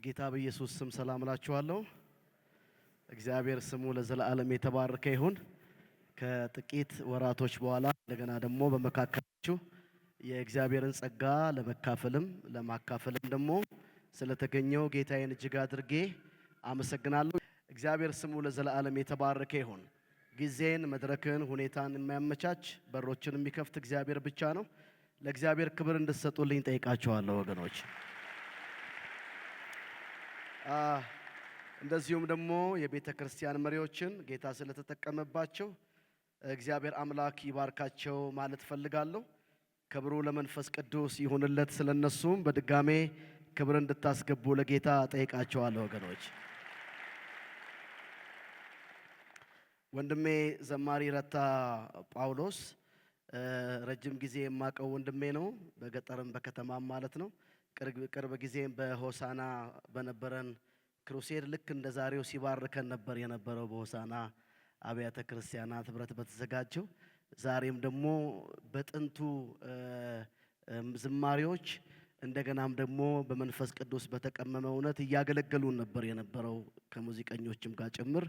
በጌታ በኢየሱስ ስም ሰላም እላችኋለሁ። እግዚአብሔር ስሙ ለዘላለም የተባረከ ይሁን። ከጥቂት ወራቶች በኋላ እንደገና ደግሞ በመካከላችሁ የእግዚአብሔርን ጸጋ ለማካፈልም ደግሞ ስለተገኘው ጌታዬን እጅግ አድርጌ አመሰግናለሁ። እግዚአብሔር ስሙ ለዘላለም የተባረከ ይሁን። ጊዜን፣ መድረክን፣ ሁኔታን የሚያመቻች በሮችን የሚከፍት እግዚአብሔር ብቻ ነው። ለእግዚአብሔር ክብር እንድትሰጡልኝ ጠይቃችኋለሁ ወገኖች። እንደዚሁም ደግሞ የቤተ ክርስቲያን መሪዎችን ጌታ ስለተጠቀመባቸው እግዚአብሔር አምላክ ይባርካቸው ማለት ፈልጋለሁ። ክብሩ ለመንፈስ ቅዱስ ይሁንለት። ስለነሱም በድጋሜ ክብር እንድታስገቡ ለጌታ ጠይቃቸዋለሁ ወገኖች። ወንድሜ ዘማሪ ረታ ጳውሎስ ረጅም ጊዜ የማቀው ወንድሜ ነው፣ በገጠርም በከተማም ማለት ነው። ቅርብ ጊዜም በሆሳና በነበረን ክሩሴድ ልክ እንደ ዛሬው ሲባርከን ነበር የነበረው በሆሳና አብያተ ክርስቲያናት ህብረት በተዘጋጀው። ዛሬም ደግሞ በጥንቱ ዝማሬዎች እንደገናም ደግሞ በመንፈስ ቅዱስ በተቀመመ እውነት እያገለገሉን ነበር የነበረው ከሙዚቀኞችም ጋር ጭምር።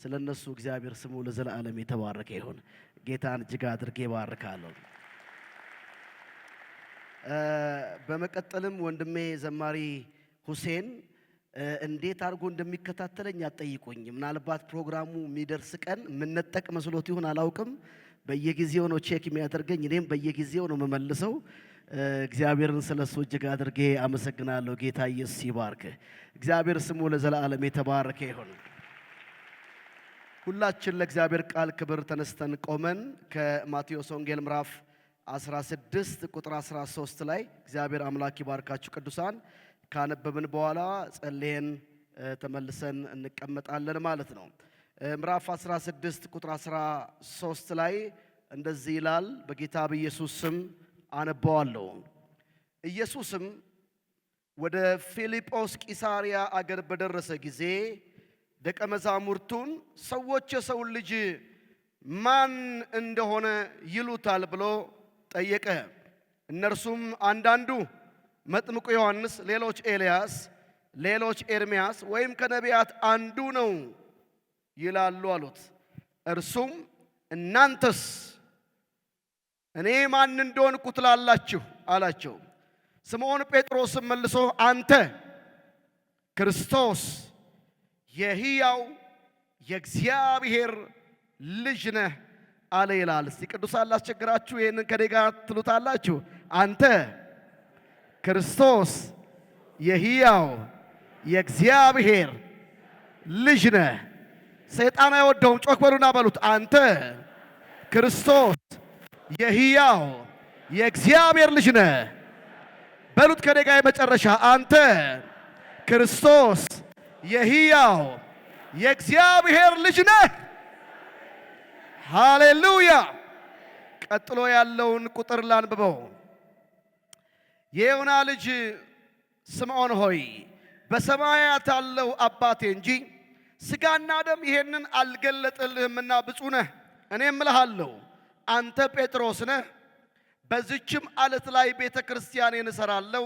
ስለነሱ እግዚአብሔር ስሙ ለዘላለም የተባረከ ይሁን። ጌታን እጅግ አድርጌ ባርካለሁ። በመቀጠልም ወንድሜ ዘማሪ ሁሴን እንዴት አድርጎ እንደሚከታተለኝ አትጠይቁኝ። ምናልባት ፕሮግራሙ የሚደርስ ቀን ምንጠቅ መስሎት ይሁን አላውቅም። በየጊዜው ነው ቼክ የሚያደርገኝ፣ እኔም በየጊዜው ነው የምመልሰው። እግዚአብሔርን ስለሱ እጅግ አድርጌ አመሰግናለሁ። ጌታ ኢየሱስ ይባርክ። እግዚአብሔር ስሙ ለዘላለም የተባረከ ይሁን። ሁላችን ለእግዚአብሔር ቃል ክብር ተነስተን ቆመን ከማቴዎስ ወንጌል ምዕራፍ 16 ቁጥር 13 ላይ እግዚአብሔር አምላክ ይባርካችሁ ቅዱሳን ካነበብን በኋላ ጸልየን ተመልሰን እንቀመጣለን ማለት ነው። ምዕራፍ 16 ቁጥር 13 ላይ እንደዚህ ይላል። በጌታ በኢየሱስ ስም አነባዋለሁ። ኢየሱስም ወደ ፊልጶስ ቂሳርያ አገር በደረሰ ጊዜ ደቀ መዛሙርቱን ሰዎች የሰውን ልጅ ማን እንደሆነ ይሉታል ብሎ ጠየቀ። እነርሱም አንዳንዱ መጥምቁ ዮሐንስ፣ ሌሎች ኤልያስ፣ ሌሎች ኤርምያስ ወይም ከነቢያት አንዱ ነው ይላሉ አሉት። እርሱም እናንተስ እኔ ማን እንደሆንኩ ትላላችሁ አላቸው። ስምዖን ጴጥሮስም መልሶ አንተ ክርስቶስ የሕያው የእግዚአብሔር ልጅ ነህ አለ ይላል። እስቲ ቅዱሳን ላስቸግራችሁ፣ ይህንን ከኔ ጋር ትሉታላችሁ። አንተ ክርስቶስ የሕያው የእግዚአብሔር ልጅ ነህ። ሰይጣን አይወደውም። ጮክ በሉና በሉት። አንተ ክርስቶስ የሕያው የእግዚአብሔር ልጅ ነህ በሉት ከኔ ጋር የመጨረሻ። አንተ ክርስቶስ የሕያው የእግዚአብሔር ልጅ ነህ። ሃሌሉያ። ቀጥሎ ያለውን ቁጥር ላንብበው። የዮና ልጅ ስምዖን ሆይ በሰማያት ያለው አባቴ እንጂ ሥጋና ደም ይሄንን አልገለጠልህምና ብፁዕ ነህ። እኔም እልሃለሁ አንተ ጴጥሮስ ነህ፣ በዚችም ዓለት ላይ ቤተ ክርስቲያኔን እሠራለሁ፣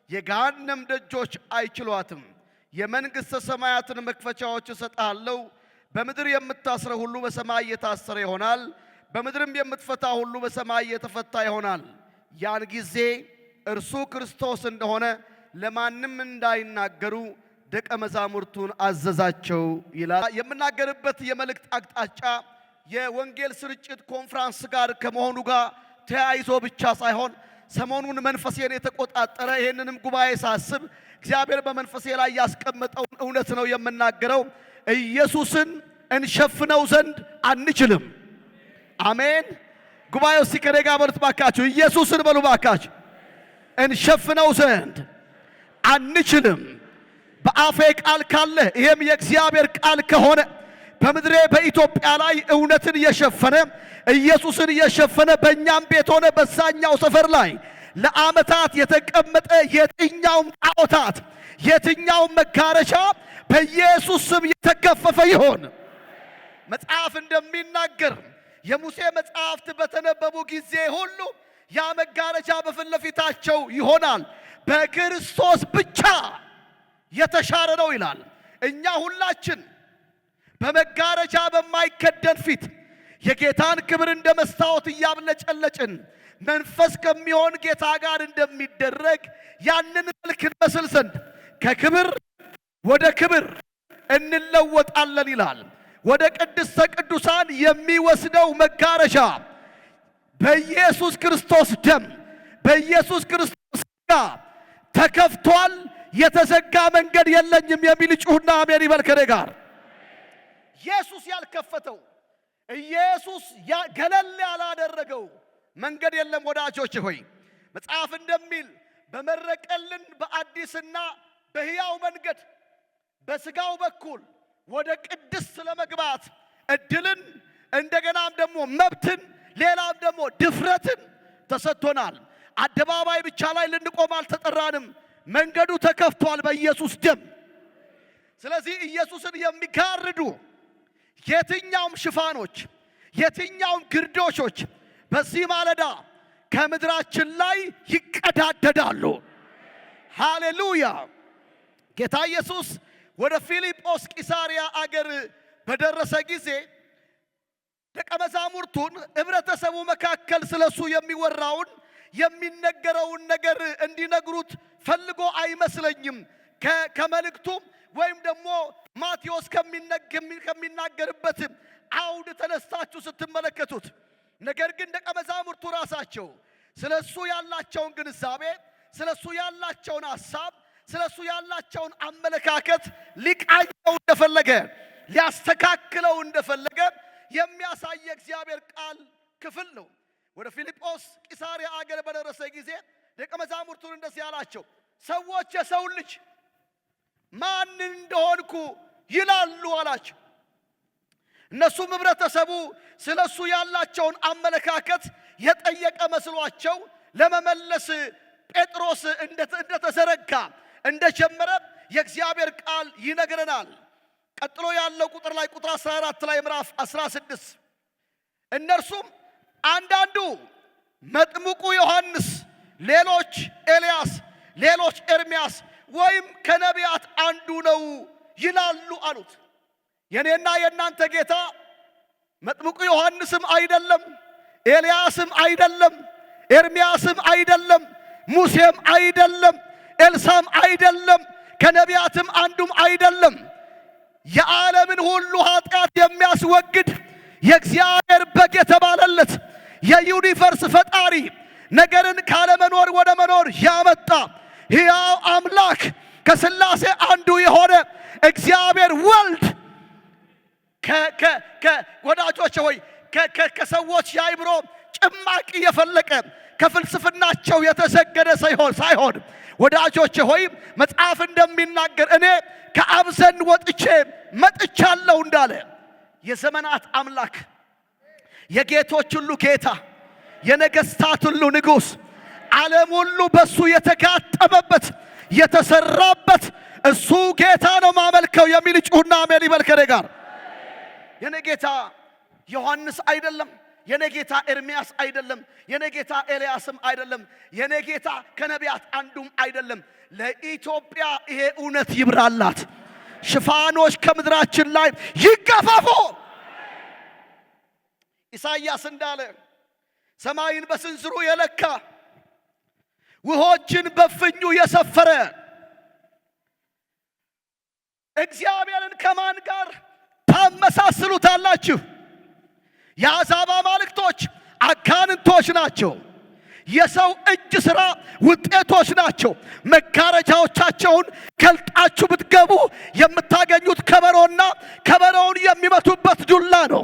የገሃነም ደጆች አይችሏትም። የመንግሥተ ሰማያትን መክፈቻዎች እሰጥሃለሁ። በምድር የምታስረው ሁሉ በሰማይ የታሰረ ይሆናል፣ በምድርም የምትፈታ ሁሉ በሰማይ የተፈታ ይሆናል። ያን ጊዜ እርሱ ክርስቶስ እንደሆነ ለማንም እንዳይናገሩ ደቀ መዛሙርቱን አዘዛቸው ይላል። የምናገርበት የመልእክት አቅጣጫ የወንጌል ስርጭት ኮንፍራንስ ጋር ከመሆኑ ጋር ተያይዞ ብቻ ሳይሆን ሰሞኑን መንፈሴን የተቆጣጠረ ይህንንም ጉባኤ ሳስብ እግዚአብሔር በመንፈሴ ላይ ያስቀመጠውን እውነት ነው የምናገረው። ኢየሱስን እንሸፍነው ዘንድ አንችልም። አሜን። ጉባኤው ሲከኔ ጋር በሉት ባካችሁ። ኢየሱስን በሉ ባካችሁ። እንሸፍነው ዘንድ አንችልም። በአፌ ቃል ካለ ይሄም የእግዚአብሔር ቃል ከሆነ በምድሬ በኢትዮጵያ ላይ እውነትን የሸፈነ ኢየሱስን የሸፈነ በእኛም ቤት ሆነ በዛኛው ሰፈር ላይ ለዓመታት የተቀመጠ የትኛውም ጣዖታት የትኛውም መጋረጃ በኢየሱስ ስም የተገፈፈ ይሆን። መጽሐፍ እንደሚናገር የሙሴ መጽሐፍት በተነበቡ ጊዜ ሁሉ ያ መጋረጃ በፊት ለፊታቸው ይሆናል። በክርስቶስ ብቻ የተሻረ ነው ይላል። እኛ ሁላችን በመጋረጃ በማይከደን ፊት የጌታን ክብር እንደ መስታወት እያብለጨለጭን መንፈስ ከሚሆን ጌታ ጋር እንደሚደረግ ያንን መልክ እንመስል ዘንድ ከክብር ወደ ክብር እንለወጣለን ይላል። ወደ ቅድስተ ቅዱሳን የሚወስደው መጋረጃ በኢየሱስ ክርስቶስ ደም በኢየሱስ ክርስቶስ ሥጋ ተከፍቷል። የተዘጋ መንገድ የለኝም የሚል ጩሁና አሜን ይበል ከኔ ጋር። ኢየሱስ ያልከፈተው ኢየሱስ ገለል ያላደረገው መንገድ የለም። ወዳጆች ሆይ መጽሐፍ እንደሚል በመረቀልን በአዲስና በሕያው መንገድ በሥጋው በኩል ወደ ቅድስት ለመግባት እድልን እንደገናም ደግሞ መብትን ሌላም ደግሞ ድፍረትን ተሰጥቶናል። አደባባይ ብቻ ላይ ልንቆም አልተጠራንም። መንገዱ ተከፍቷል በኢየሱስ ደም። ስለዚህ ኢየሱስን የሚጋርዱ የትኛውም ሽፋኖች የትኛውም ግርዶሾች በዚህ ማለዳ ከምድራችን ላይ ይቀዳደዳሉ። ሃሌሉያ። ጌታ ኢየሱስ ወደ ፊልጶስ ቂሳሪያ አገር በደረሰ ጊዜ ደቀ መዛሙርቱን ህብረተሰቡ መካከል ስለሱ የሚወራውን የሚነገረውን ነገር እንዲነግሩት ፈልጎ አይመስለኝም። ከመልእክቱ ወይም ደግሞ ማቴዎስ ከሚናገርበት አውድ ተነስታችሁ ስትመለከቱት፣ ነገር ግን ደቀ መዛሙርቱ ራሳቸው ስለሱ ያላቸውን ግንዛቤ፣ ስለሱ ያላቸውን ሐሳብ፣ ስለሱ ያላቸውን አመለካከት ሊቃኘው እንደፈለገ ሊያስተካክለው እንደፈለገ የሚያሳይ እግዚአብሔር ቃል ክፍል ነው። ወደ ፊልጶስ ቂሳሪያ አገር በደረሰ ጊዜ ደቀ መዛሙርቱን እንደዚህ አላቸው፣ ሰዎች የሰውን ልጅ ማን እንደሆንኩ ይላሉ አላቸው። እነሱም ህብረተሰቡ ስለሱ ያላቸውን አመለካከት የጠየቀ መስሏቸው ለመመለስ ጴጥሮስ እንደተዘረጋ እንደጀመረ የእግዚአብሔር ቃል ይነግረናል። ቀጥሎ ያለው ቁጥር 14 ላይ ምዕራፍ 16 እነርሱም አንዳንዱ መጥምቁ ዮሐንስ፣ ሌሎች ኤልያስ፣ ሌሎች ኤርምያስ ወይም ከነቢያት አንዱ ነው ይላሉ አሉት። የኔና የእናንተ ጌታ መጥምቁ ዮሐንስም አይደለም፣ ኤልያስም አይደለም፣ ኤርምያስም አይደለም፣ ሙሴም አይደለም፣ ኤልሳም አይደለም፣ ከነቢያትም አንዱም አይደለም። የዓለምን ሁሉ ኃጢአት የሚያስወግድ የእግዚአብሔር በግ የተባለለት የዩኒቨርስ ፈጣሪ ነገርን ካለመኖር ወደ መኖር ያመጣ ሕያው አምላክ ከሥላሴ አንዱ የሆነ እግዚአብሔር ወልድ ወዳጆች ሆይ ከሰዎች የአእምሮ ጭማቂ የፈለቀ ከፍልስፍናቸው የተሰገደ ሳይሆን ወዳጆች ሆይ መጽሐፍ እንደሚናገር እኔ ከአብ ዘንድ ወጥቼ መጥቻለሁ እንዳለ የዘመናት አምላክ የጌቶች ሁሉ ጌታ የነገሥታት ሁሉ ንጉሥ ዓለም ሁሉ በሱ የተጋጠመበት የተሰራበት እሱ ጌታ ነው ማመልከው የሚል ጩሁና አሜን ይበል ከኔ ጋር። የኔ ጌታ ዮሐንስ አይደለም፣ የኔ ጌታ ኤርምያስ አይደለም፣ የኔ ጌታ ኤልያስም አይደለም፣ የኔ ጌታ ከነቢያት አንዱም አይደለም። ለኢትዮጵያ ይሄ እውነት ይብራላት። ሽፋኖች ከምድራችን ላይ ይገፈፉ። ኢሳይያስ እንዳለ ሰማይን በስንዝሩ የለካ ውሆችን በፍኙ የሰፈረ እግዚአብሔርን ከማን ጋር ታመሳስሉታላችሁ? የአሕዛብ አማልክቶች አጋንንቶች ናቸው። የሰው እጅ ሥራ ውጤቶች ናቸው። መጋረጃዎቻቸውን ገልጣችሁ ብትገቡ የምታገኙት ከበሮና ከበሮውን የሚመቱበት ዱላ ነው።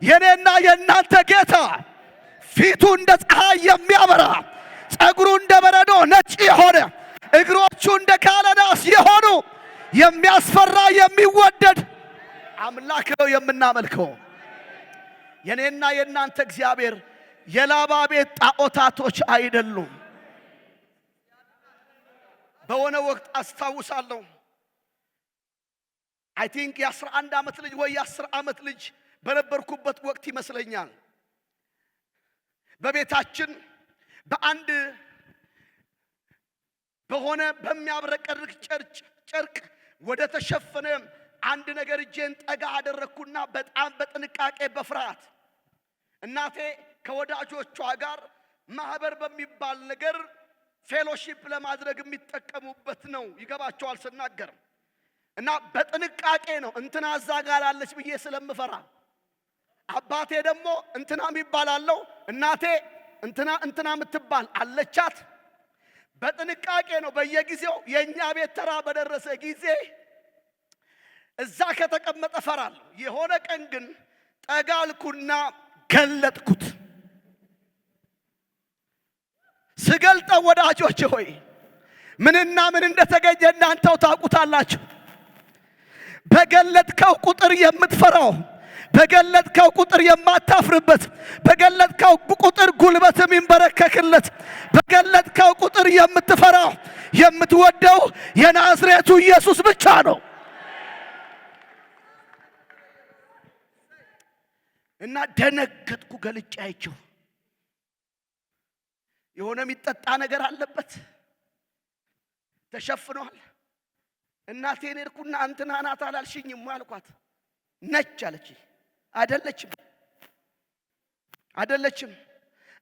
የኔና የእናንተ ጌታ ፊቱ እንደ ፀሐይ የሚያበራ ጸጉሩ እንደ በረዶ ነጭ የሆነ እግሮቹ እንደ ካለ ናስ የሆኑ የሚያስፈራ የሚወደድ አምላክ ነው የምናመልከው። የኔና የእናንተ እግዚአብሔር የላባ ቤት ጣዖታቶች አይደሉም። በሆነ ወቅት አስታውሳለሁ አይ ቲንክ የ11 ዓመት ልጅ ወይ የ10 ዓመት ልጅ በነበርኩበት ወቅት ይመስለኛል በቤታችን በአንድ በሆነ በሚያብረቀርቅ ጨርቅ ወደ ተሸፈነ አንድ ነገር እጄን ጠጋ አደረኩና በጣም በጥንቃቄ በፍርሃት እናቴ ከወዳጆቿ ጋር ማህበር በሚባል ነገር ፌሎሺፕ ለማድረግ የሚጠቀሙበት ነው። ይገባቸዋል ስናገር እና በጥንቃቄ ነው እንትና እዛ ጋር አለች ብዬ ስለምፈራ አባቴ ደግሞ እንትና የሚባላለው እናቴ እንትና የምትባል አለቻት። በጥንቃቄ ነው በየጊዜው የኛ ቤት ተራ በደረሰ ጊዜ እዛ ከተቀመጠ ፈራለሁ። የሆነ ቀን ግን ጠጋልኩና ገለጥኩት። ስገልጠው ወዳጆች ሆይ ምንና ምን እንደተገኘ እናንተው ታውቁታላችሁ። በገለጥከው ቁጥር የምትፈራው፣ በገለጥከው ቁጥር የማታፍርበት፣ በገለጥከው ቁጥር ጉልበት የሚንበረከክለት፣ በገለጥከው ቁጥር የምትፈራው የምትወደው የናዝሬቱ ኢየሱስ ብቻ ነው። እና ደነገጥኩ። ገልጬ አይቼው የሆነ የሚጠጣ ነገር አለበት ተሸፍኗል። እናቴን ሄድኩና እንትና ናት አላልሽኝም አልኳት። ነች አለች። አይደለችም።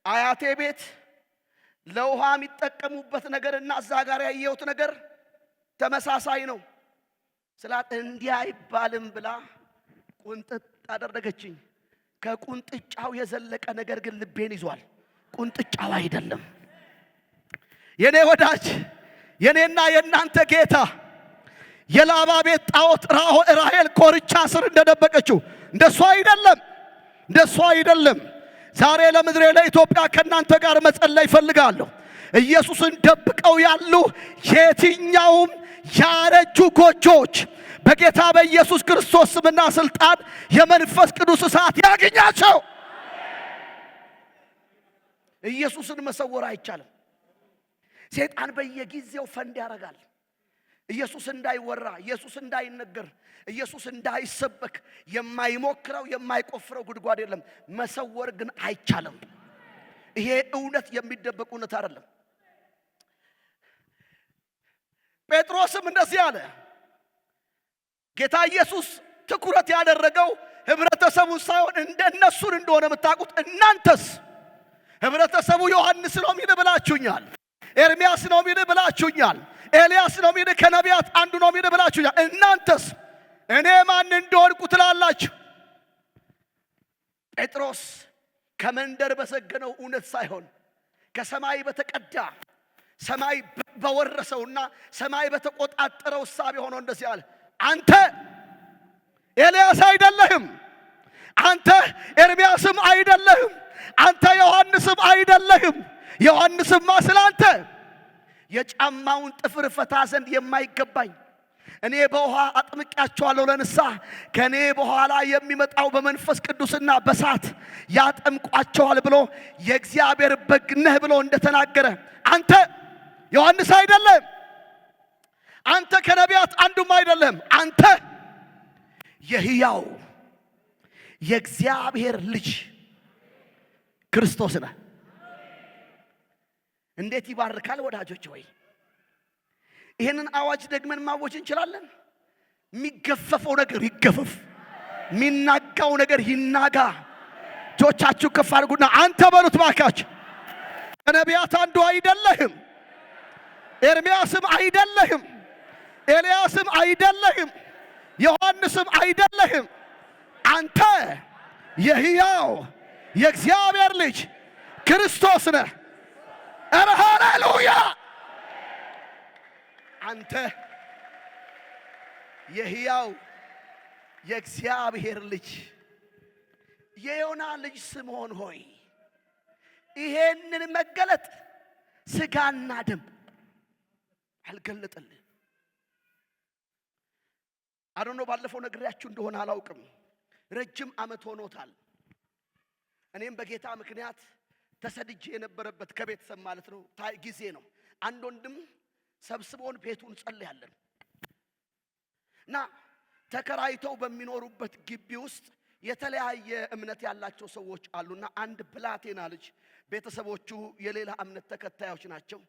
አያቴ ቤት ለውሃ የሚጠቀሙበት ነገርና እዛ ጋር ያየሁት ነገር ተመሳሳይ ነው ስላት እንዲህ አይባልም ብላ ቁንጥጥ አደረገችኝ። ከቁንጥጫው የዘለቀ ነገር ግን ልቤን ይዟል። ቁንጥጫው አይደለም የኔ ወዳጅ፣ የኔና የናንተ ጌታ የላባ ቤት ጣዖት ራሔል ኮርቻ ስር እንደደበቀችው እንደሷ አይደለም። ዛሬ ለምድሬ ለኢትዮጵያ ከናንተ ጋር መጸለይ ይፈልጋለሁ። ኢየሱስን ደብቀው ያሉ የትኛውም ያረጁ ጎጆች በጌታ በኢየሱስ ክርስቶስ ስምና ስልጣን የመንፈስ ቅዱስ እሳት ያገኛቸው። ኢየሱስን መሰወር አይቻልም። ሰይጣን በየጊዜው ፈንድ ያደርጋል። ኢየሱስ እንዳይወራ፣ ኢየሱስ እንዳይነገር፣ ኢየሱስ እንዳይሰበክ የማይሞክረው የማይቆፍረው ጉድጓድ የለም። መሰወር ግን አይቻልም። ይሄ እውነት የሚደበቅ እውነት አይደለም። ጴጥሮስም እንደዚህ አለ። ጌታ ኢየሱስ ትኩረት ያደረገው ህብረተሰቡን ሳይሆን እንደነሱን እንደሆነ የምታውቁት እናንተስ ህብረተሰቡ ዮሐንስ ነው የሚል ብላችሁኛል፣ ኤርሚያስ ነው የሚል ብላችሁኛል፣ ኤልያስ ነው የሚል ከነቢያት አንዱ ነው የሚል ብላችሁኛል። እናንተስ እኔ ማን እንደሆንኩ ትላላችሁ? ጴጥሮስ ከመንደር በሰገነው እውነት ሳይሆን ከሰማይ በተቀዳ ሰማይ በወረሰውና ሰማይ በተቆጣጠረው እሳቤ ሆኖ እንደዚህ አለ። አንተ ኤልያስ አይደለህም፣ አንተ ኤርሚያስም አይደለህም፣ አንተ ዮሐንስም አይደለህም። ዮሐንስማ ስላንተ የጫማውን ጥፍር ፈታ ዘንድ የማይገባኝ እኔ በውሃ አጥምቂያቸዋለሁ ለንስሐ፣ ከኔ በኋላ የሚመጣው በመንፈስ ቅዱስና በእሳት ያጠምቋቸዋል ብሎ የእግዚአብሔር በግ ነህ ብሎ እንደተናገረ አንተ ዮሐንስ አይደለም፣ አንተ ከነቢያት አንዱም አይደለም። አንተ የሕያው የእግዚአብሔር ልጅ ክርስቶስ ነህ። እንዴት ይባርካል ወዳጆች ወይ! ይሄንን አዋጅ ደግመን ማወጅ እንችላለን። የሚገፈፈው ነገር ይገፈፍ፣ የሚናጋው ነገር ይናጋ። እጆቻችሁ ከፍ አድርጉና አንተ በሉት ባካችሁ። ከነቢያት አንዱ አይደለህም፣ ኤርሚያስም አይደለህም፣ ኤልያስም አይደለህም፣ ዮሐንስም አይደለህም። አንተ የሕያው የእግዚአብሔር ልጅ ክርስቶስ ነህ። ኧረ ሃሌሉያ! አንተ የሕያው የእግዚአብሔር ልጅ የዮና ልጅ ስምዖን ሆይ ይሄንን መገለጥ ሥጋና ደም አልገለጠልህ። አዶኖ ባለፈው ነግሬያችሁ እንደሆነ አላውቅም። ረጅም ዓመት ሆኖታል። እኔም በጌታ ምክንያት ተሰድጄ የነበረበት ከቤተሰብ ማለት ነው ጊዜ ነው። አንድ ወንድም ሰብስቦን ቤቱን ጸልያለን እና ተከራይተው በሚኖሩበት ግቢ ውስጥ የተለያየ እምነት ያላቸው ሰዎች አሉና አንድ ብላቴና ልጅ ቤተሰቦቹ የሌላ እምነት ተከታዮች ናቸው።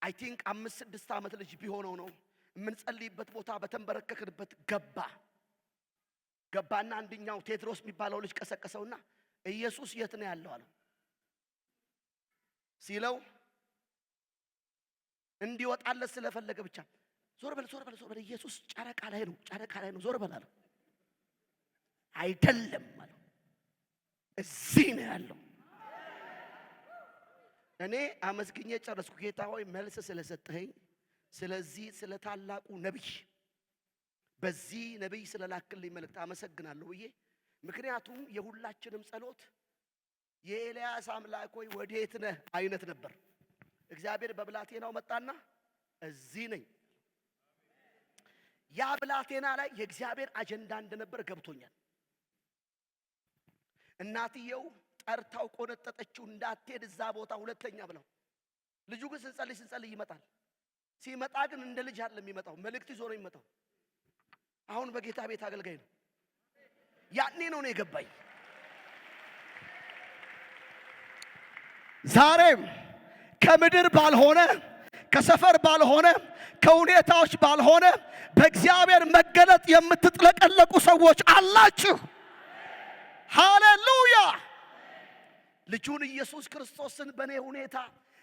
አይ ቲንክ 5-6 ዓመት ልጅ ቢሆነው ነው የምንጸልይበት ቦታ በተንበረከክንበት ገባና አንደኛው ቴድሮስ የሚባለው ልጅ ቀሰቀሰውና ኢየሱስ የት ነው ያለው አለው። ሲለው እንዲወጣለት ስለፈለገ ብቻ ዞር በል ኢየሱስ ጨረቃ ላይ ነው ዞር በል አለው። አይደለም አለው፣ እዚህ ነው ያለው። እኔ አመስግኜ ጨረስኩ። ጌታ ሆይ መልስ ስለሰጠኸኝ፣ ስለዚህ ስለ ታላቁ ነብይ በዚህ ነብይ ስለላክልኝ መልእክት አመሰግናለሁ ብዬ። ምክንያቱም የሁላችንም ጸሎት የኤልያስ አምላክ ሆይ ወዴት ነህ አይነት ነበር። እግዚአብሔር በብላቴናው መጣና እዚህ ነኝ። ያ ብላቴና ላይ የእግዚአብሔር አጀንዳ እንደነበር ገብቶኛል። እናትየው ጠርታው ቆነጠጠችው እንዳትሄድ እዛ ቦታ ሁለተኛ ብለው። ልጁ ግን ስንጸልይ ይመጣል። ሲመጣ ግን እንደ ልጅ አይደለም የሚመጣው፣ መልእክት ይዞ ነው የሚመጣው። አሁን በጌታ ቤት አገልጋይ ነው። ያኔ ነው የገባኝ። ዛሬም ከምድር ባልሆነ ከሰፈር ባልሆነ ከሁኔታዎች ባልሆነ በእግዚአብሔር መገለጥ የምትጥለቀለቁ ሰዎች አላችሁ። ሃሌሉያ! ልጁን ኢየሱስ ክርስቶስን በእኔ ሁኔታ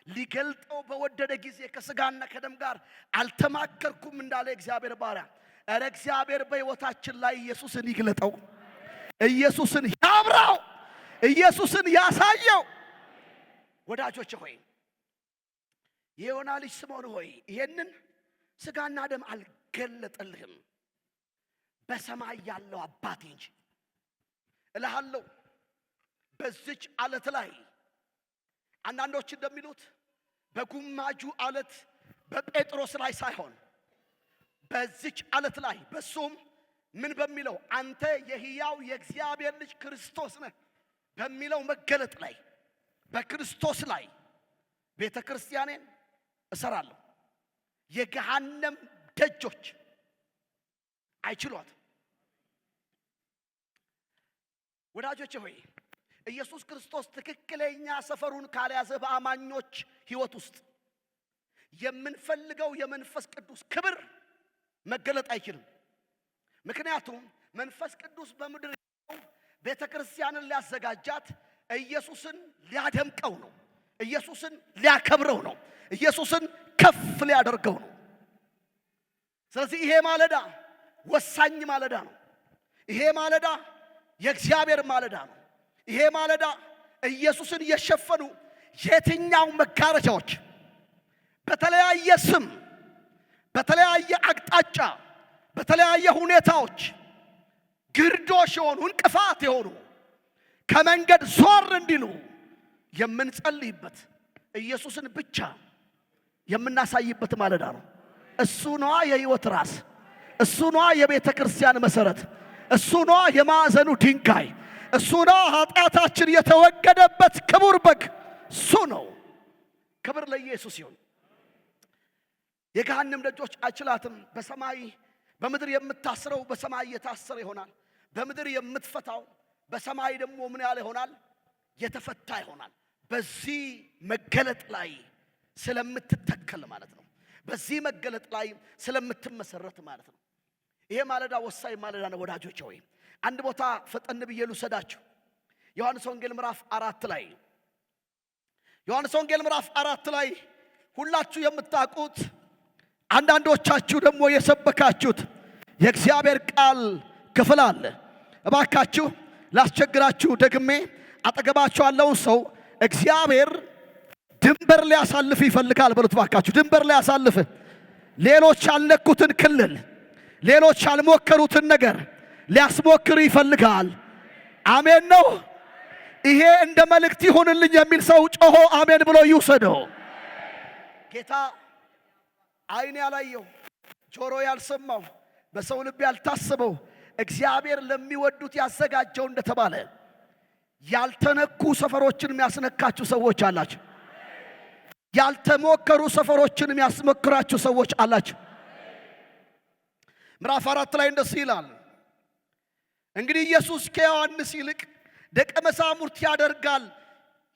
ሊገልጠው በወደደ ጊዜ ከስጋና ከደም ጋር አልተማከርኩም እንዳለ እግዚአብሔር ባሪያ። እረ እግዚአብሔር በሕይወታችን ላይ ኢየሱስን ይግለጠው፣ ኢየሱስን ያብራው፣ ኢየሱስን ያሳየው። ወዳጆች ሆይ የዮና ልጅ ስምዖን ሆይ ይሄንን ስጋና ደም አልገለጠልህም በሰማይ ያለው አባቴ እንጂ እልሃለሁ። በዚች አለት ላይ አንዳንዶች እንደሚሉት በጉማጁ አለት በጴጥሮስ ላይ ሳይሆን በዚች አለት ላይ በሱም ምን በሚለው አንተ የሕያው የእግዚአብሔር ልጅ ክርስቶስ ነህ በሚለው መገለጥ ላይ በክርስቶስ ላይ ቤተ ክርስቲያኔን እሰራለሁ። የገሃነም ደጆች አይችሏትም። ወዳጆቼ ሆይ ኢየሱስ ክርስቶስ ትክክለኛ ሰፈሩን ካልያዘ በአማኞች ሕይወት ውስጥ የምንፈልገው የመንፈስ ቅዱስ ክብር መገለጥ አይችልም። ምክንያቱም መንፈስ ቅዱስ በምድር ቤተ ክርስቲያንን ሊያዘጋጃት ኢየሱስን ሊያደምቀው ነው። ኢየሱስን ሊያከብረው ነው። ኢየሱስን ከፍ ሊያደርገው ነው። ስለዚህ ይሄ ማለዳ ወሳኝ ማለዳ ነው። ይሄ ማለዳ የእግዚአብሔር ማለዳ ነው። ይሄ ማለዳ ኢየሱስን የሸፈኑ የትኛው መጋረጃዎች በተለያየ ስም በተለያየ አቅጣጫ በተለያየ ሁኔታዎች ግርዶሽ የሆኑ እንቅፋት የሆኑ ከመንገድ ዞር እንዲሉ የምንጸልይበት ኢየሱስን ብቻ የምናሳይበት ማለዳ ነው። እሱ ነዋ የሕይወት ራስ፣ እሱ ነዋ የቤተ ክርስቲያን መሰረት፣ እሱ ነዋ የማዕዘኑ ድንጋይ፣ እሱ ነዋ ኃጢአታችን የተወገደበት ክቡር በግ እሱ ነው። ክብር ለኢየሱስ ይሁን። የገሃነም ደጆች አይችላትም። በሰማይ በምድር የምታስረው በሰማይ የታሰረ ይሆናል። በምድር የምትፈታው በሰማይ ደግሞ ምን ያለ ይሆናል? የተፈታ ይሆናል። በዚህ መገለጥ ላይ ስለምትተከል ማለት ነው። በዚህ መገለጥ ላይ ስለምትመሰረት ማለት ነው። ይሄ ማለዳ ወሳኝ ማለዳ ነው ወዳጆች ሆይ። አንድ ቦታ ፈጠን ብዬ ልውሰዳችሁ። ዮሐንስ ወንጌል ምዕራፍ 4 ላይ ዮሐንስ ወንጌል ምዕራፍ 4 ላይ ሁላችሁ የምታውቁት አንዳንዶቻችሁ ደግሞ የሰበካችሁት የእግዚአብሔር ቃል ክፍል አለ። እባካችሁ ላስቸግራችሁ ደግሜ አጠገባችሁ ያለውን ሰው እግዚአብሔር ድንበር ሊያሳልፍ ይፈልጋል በሉት። እባካችሁ ድንበር ሊያሳልፍ፣ ሌሎች ያልነኩትን ክልል፣ ሌሎች ያልሞከሩትን ነገር ሊያስሞክር ይፈልጋል። አሜን ነው። ይሄ እንደ መልእክት ይሁንልኝ የሚል ሰው ጮሆ አሜን ብሎ ይውሰደው። ጌታ ዓይን ያላየው ጆሮ ያልሰማው በሰው ልብ ያልታሰበው እግዚአብሔር ለሚወዱት ያዘጋጀው እንደተባለ ያልተነኩ ሰፈሮችን የሚያስነካችሁ ሰዎች አላችሁ። ያልተሞከሩ ሰፈሮችን የሚያስሞክራችሁ ሰዎች አላችሁ። ምዕራፍ 4 ላይ እንደዚህ ይላል፣ እንግዲህ ኢየሱስ ከዮሐንስ ይልቅ ደቀ መዛሙርት ያደርጋል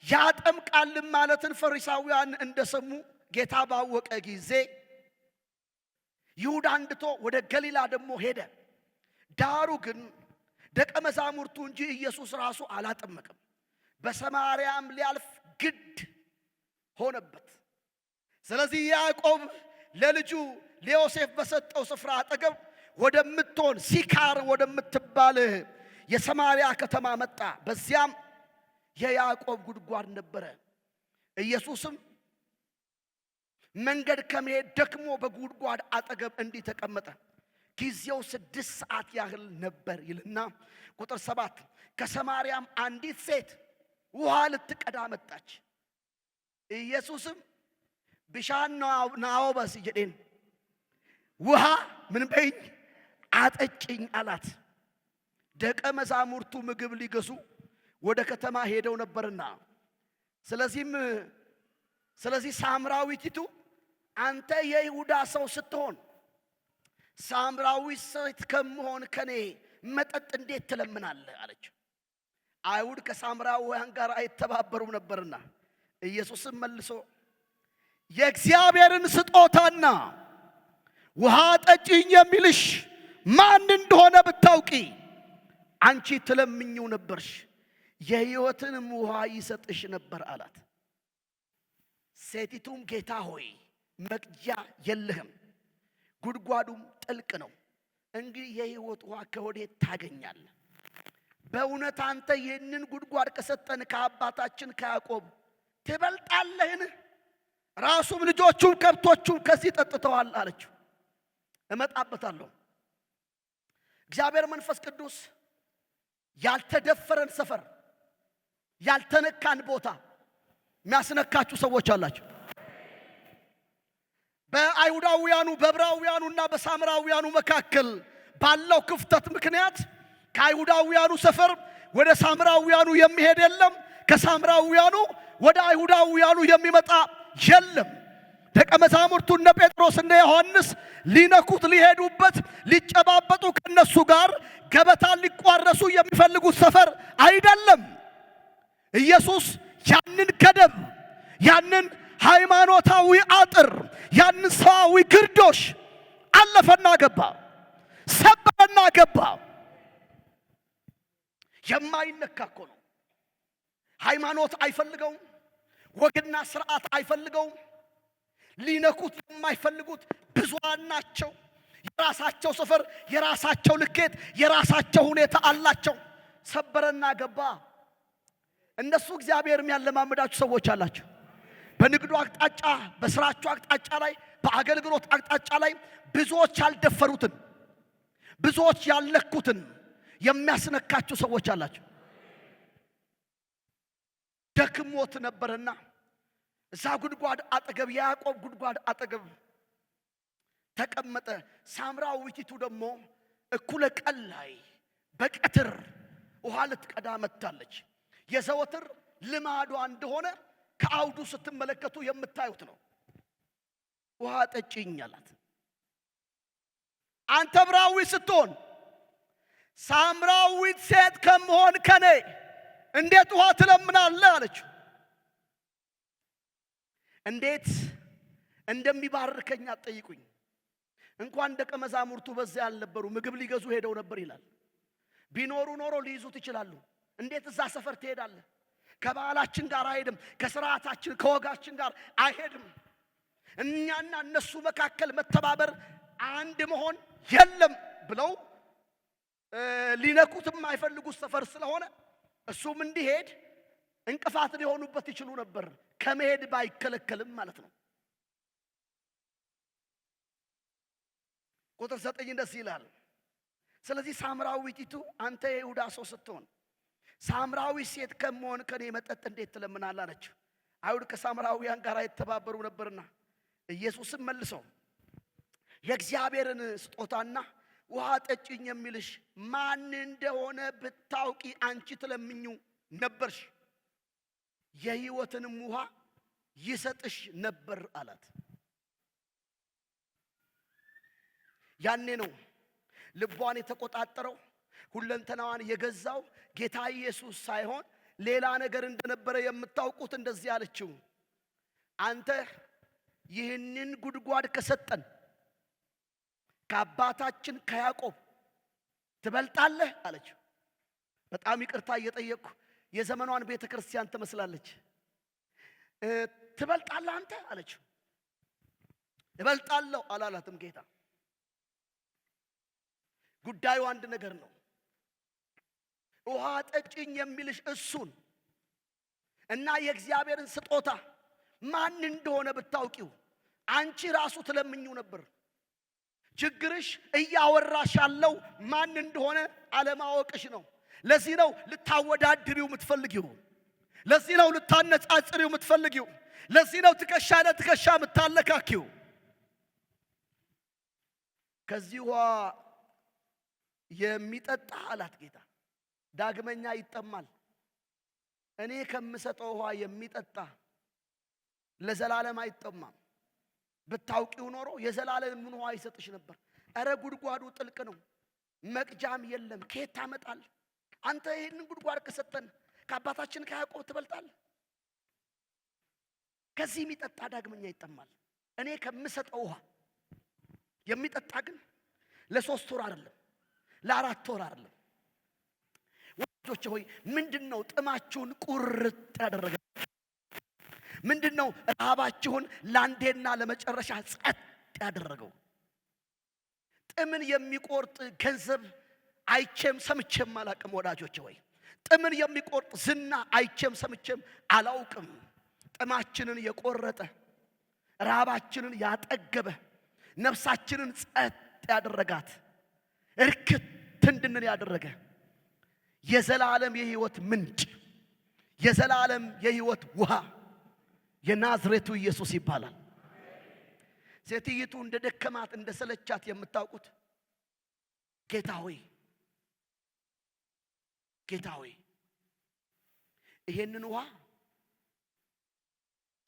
ያጠምቃል ማለትን ፈሪሳውያን እንደሰሙ ጌታ ባወቀ ጊዜ ይሁዳ አንድቶ ወደ ገሊላ ደግሞ ሄደ። ዳሩ ግን ደቀ መዛሙርቱ እንጂ ኢየሱስ ራሱ አላጠመቅም። በሰማርያም ሊያልፍ ግድ ሆነበት። ስለዚህ ያዕቆብ ለልጁ ለዮሴፍ በሰጠው ስፍራ አጠገብ ወደምትሆን ሲካር ወደምትባል የሰማርያ ከተማ መጣ። በዚያም የያዕቆብ ጉድጓድ ነበረ። ኢየሱስም መንገድ ከመሄድ ደክሞ በጉድጓድ አጠገብ እንዲህ ተቀመጠ። ጊዜው 6 ሰዓት ያህል ነበር ይልና ቁጥር 7 ከሰማርያም አንዲት ሴት ውሃ ልትቀዳ መጣች። ኢየሱስም ብሻን ናኦበስ ጀዴን ውሃ ምን በይኝ አጠጭኝ አላት። ደቀ መዛሙርቱ ምግብ ሊገዙ ወደ ከተማ ሄደው ነበርና ስለዚህ ሳምራዊቲቱ አንተ የይሁዳ ሰው ስትሆን ሳምራዊ ሴት ከመሆን ከኔ መጠጥ እንዴት ትለምናለህ አለችው። አይሁድ ከሳምራውያን ጋር አይተባበሩም ነበርና ኢየሱስም መልሶ የእግዚአብሔርን ስጦታና ውሃ ጠጪኝ የሚልሽ ማን እንደሆነ ብታውቂ አንቺ ትለምኚው ነበርሽ፣ የሕይወትንም ውሃ ይሰጥሽ ነበር አላት። ሴቲቱም ጌታ ሆይ መቅጃ የለህም፣ ጉድጓዱም ጥልቅ ነው። እንግዲህ የሕይወት ውሃ ከወዴት ታገኛለህ? በእውነት አንተ ይህንን ጉድጓድ ከሰጠን ከአባታችን ከያዕቆብ ትበልጣለህን? ራሱም ልጆቹም ከብቶቹም ከዚህ ጠጥተዋል አለችው። እመጣበታለሁ። እግዚአብሔር መንፈስ ቅዱስ ያልተደፈረን ሰፈር ያልተነካን ቦታ የሚያስነካችሁ ሰዎች አላችሁ። በአይሁዳውያኑ በዕብራውያኑና በሳምራውያኑ መካከል ባለው ክፍተት ምክንያት ከአይሁዳውያኑ ሰፈር ወደ ሳምራውያኑ የሚሄድ የለም፣ ከሳምራውያኑ ወደ አይሁዳውያኑ የሚመጣ የለም። ደቀ መዛሙርቱ እነ ጴጥሮስ እነ ዮሐንስ ሊነኩት ሊሄዱበት ሊጨባበጡ ከነሱ ጋር ገበታን ሊቋረሱ የሚፈልጉት ሰፈር አይደለም። ኢየሱስ ያንን ገደብ ያንን ሃይማኖታዊ አጥር ያንን ሰዋዊ ግርዶሽ አለፈና ገባ፣ ሰበረና ገባ። የማይነካ እኮ ነው። ሃይማኖት አይፈልገውም፣ ወግና ስርዓት አይፈልገውም። ሊነኩት የማይፈልጉት ብዙሃን ናቸው። የራሳቸው ሰፈር፣ የራሳቸው ልኬት፣ የራሳቸው ሁኔታ አላቸው። ሰበረና ገባ። እነሱ እግዚአብሔር የሚያለማምዳችሁ ሰዎች አላችሁ። በንግዱ አቅጣጫ፣ በስራችሁ አቅጣጫ ላይ፣ በአገልግሎት አቅጣጫ ላይ ብዙዎች ያልደፈሩትን ብዙዎች ያልለኩትን የሚያስነካችሁ ሰዎች አላችሁ። ደክሞት ነበርና እዛ ጉድጓድ አጠገብ ያዕቆብ ጉድጓድ አጠገብ ተቀመጠ። ሳምራዊቲቱ ደግሞ እኩለ ቀን ላይ በቀትር ውሃ ልትቀዳ መጥታለች። የዘወትር ልማዷ እንደሆነ ከአውዱ ስትመለከቱ የምታዩት ነው። ውሃ ጠጪኝ አላት። አንተ ዕብራዊ ስትሆን ሳምራዊት ሴት ከመሆን ከኔ እንዴት ውሃ ትለምናለህ አለችው። እንዴት እንደሚባርከኝ አትጠይቁኝ። እንኳን ደቀ መዛሙርቱ በዚያ አልነበሩ፣ ምግብ ሊገዙ ሄደው ነበር ይላል። ቢኖሩ ኖሮ ሊይዙት ይችላሉ። እንዴት እዛ ሰፈር ትሄዳለህ? ከባህላችን ጋር አይሄድም፣ ከስርዓታችን ከወጋችን ጋር አይሄድም። እኛና እነሱ መካከል መተባበር አንድ መሆን የለም ብለው ሊነኩትም አይፈልጉት ሰፈር ስለሆነ እሱም እንዲሄድ እንቅፋት ሊሆኑበት ይችሉ ነበር። ከመሄድ ባይከለከልም ማለት ነው። ቁጥር 9 እንደዚህ ይላል። ስለዚህ ሳምራዊቲቱ አንተ የይሁዳ ሰው ስትሆን ሳምራዊ ሴት ከመሆን ከኔ መጠጥ እንዴት ትለምናለህ አለችው። አይሁድ ከሳምራውያን ጋር የተባበሩ ነበርና ኢየሱስም መልሶ የእግዚአብሔርን ስጦታና ውሃ ጠጪኝ የሚልሽ ማን እንደሆነ ብታውቂ አንቺ ትለምኙ ነበርሽ፣ የሕይወትንም ውሃ ይሰጥሽ ነበር አላት። ያኔ ነው ልቧን የተቆጣጠረው ሁለንተናዋን የገዛው ጌታ ኢየሱስ ሳይሆን ሌላ ነገር እንደነበረ የምታውቁት። እንደዚህ አለችው፣ አንተ ይህንን ጉድጓድ ከሰጠን ከአባታችን ከያዕቆብ ትበልጣለህ አለችው። በጣም ይቅርታ እየጠየቅኩ የዘመኗን ቤተ ክርስቲያን ትመስላለች። ትበልጣለህ አንተ አለችው። እበልጣለሁ አላላትም ጌታ። ጉዳዩ አንድ ነገር ነው። ውሃ ጠጭኝ የሚልሽ እሱን እና የእግዚአብሔርን ስጦታ ማን እንደሆነ ብታውቂው አንቺ ራሱ ትለምኚው ነበር። ችግርሽ እያወራሽ ያለው ማን እንደሆነ አለማወቅሽ ነው። ለዚህ ነው ልታወዳድሪው የምትፈልጊው። ለዚህ ነው ልታነጻጽሪው የምትፈልጊው። ለዚህ ነው ትከሻ ለትከሻ የምታለካኪው። ከዚህ ውሃ የሚጠጣ አላት ጌታ ዳግመኛ ይጠማል። እኔ ከምሰጠው ውሃ የሚጠጣ ለዘላለም አይጠማም። ብታውቂው ኖሮ የዘላለምን ውሃ ይሰጥሽ ነበር። እረ ጉድጓዱ ጥልቅ ነው፣ መቅጃም የለም። ከየት ታመጣለህ? አንተ ይህንን ጉድጓድ ከሰጠን ከአባታችን ከያዕቆብ ትበልጣለህ። ከዚህ የሚጠጣ ዳግመኛ ይጠማል። እኔ ከምሰጠው ውሃ የሚጠጣ ግን ለ3 ወር አይደለም፣ ለ4 ወር አይደለም። ወዳጆቼ ሆይ ምንድነው ጥማችሁን ቁርጥ ያደረገ? ምንድነው ረሃባችሁን ለአንዴና ለመጨረሻ ጸጥ ያደረገው? ጥምን የሚቆርጥ ገንዘብ አይቼም ሰምቼም አላውቅም። ወዳጆቼ ሆይ ጥምን የሚቆርጥ ዝና አይቼም ሰምቼም አላውቅም። ጥማችንን የቆረጠ ረሃባችንን ያጠገበ ነፍሳችንን ጸጥ ያደረጋት እርክት እንድንል ያደረገ የዘላለም የሕይወት ምንጭ የዘላለም የሕይወት ውሃ የናዝሬቱ ኢየሱስ ይባላል። ሴትይቱ እንደ ደከማት እንደ ሰለቻት የምታውቁት ጌታ ሆይ ይሄንን ውሃ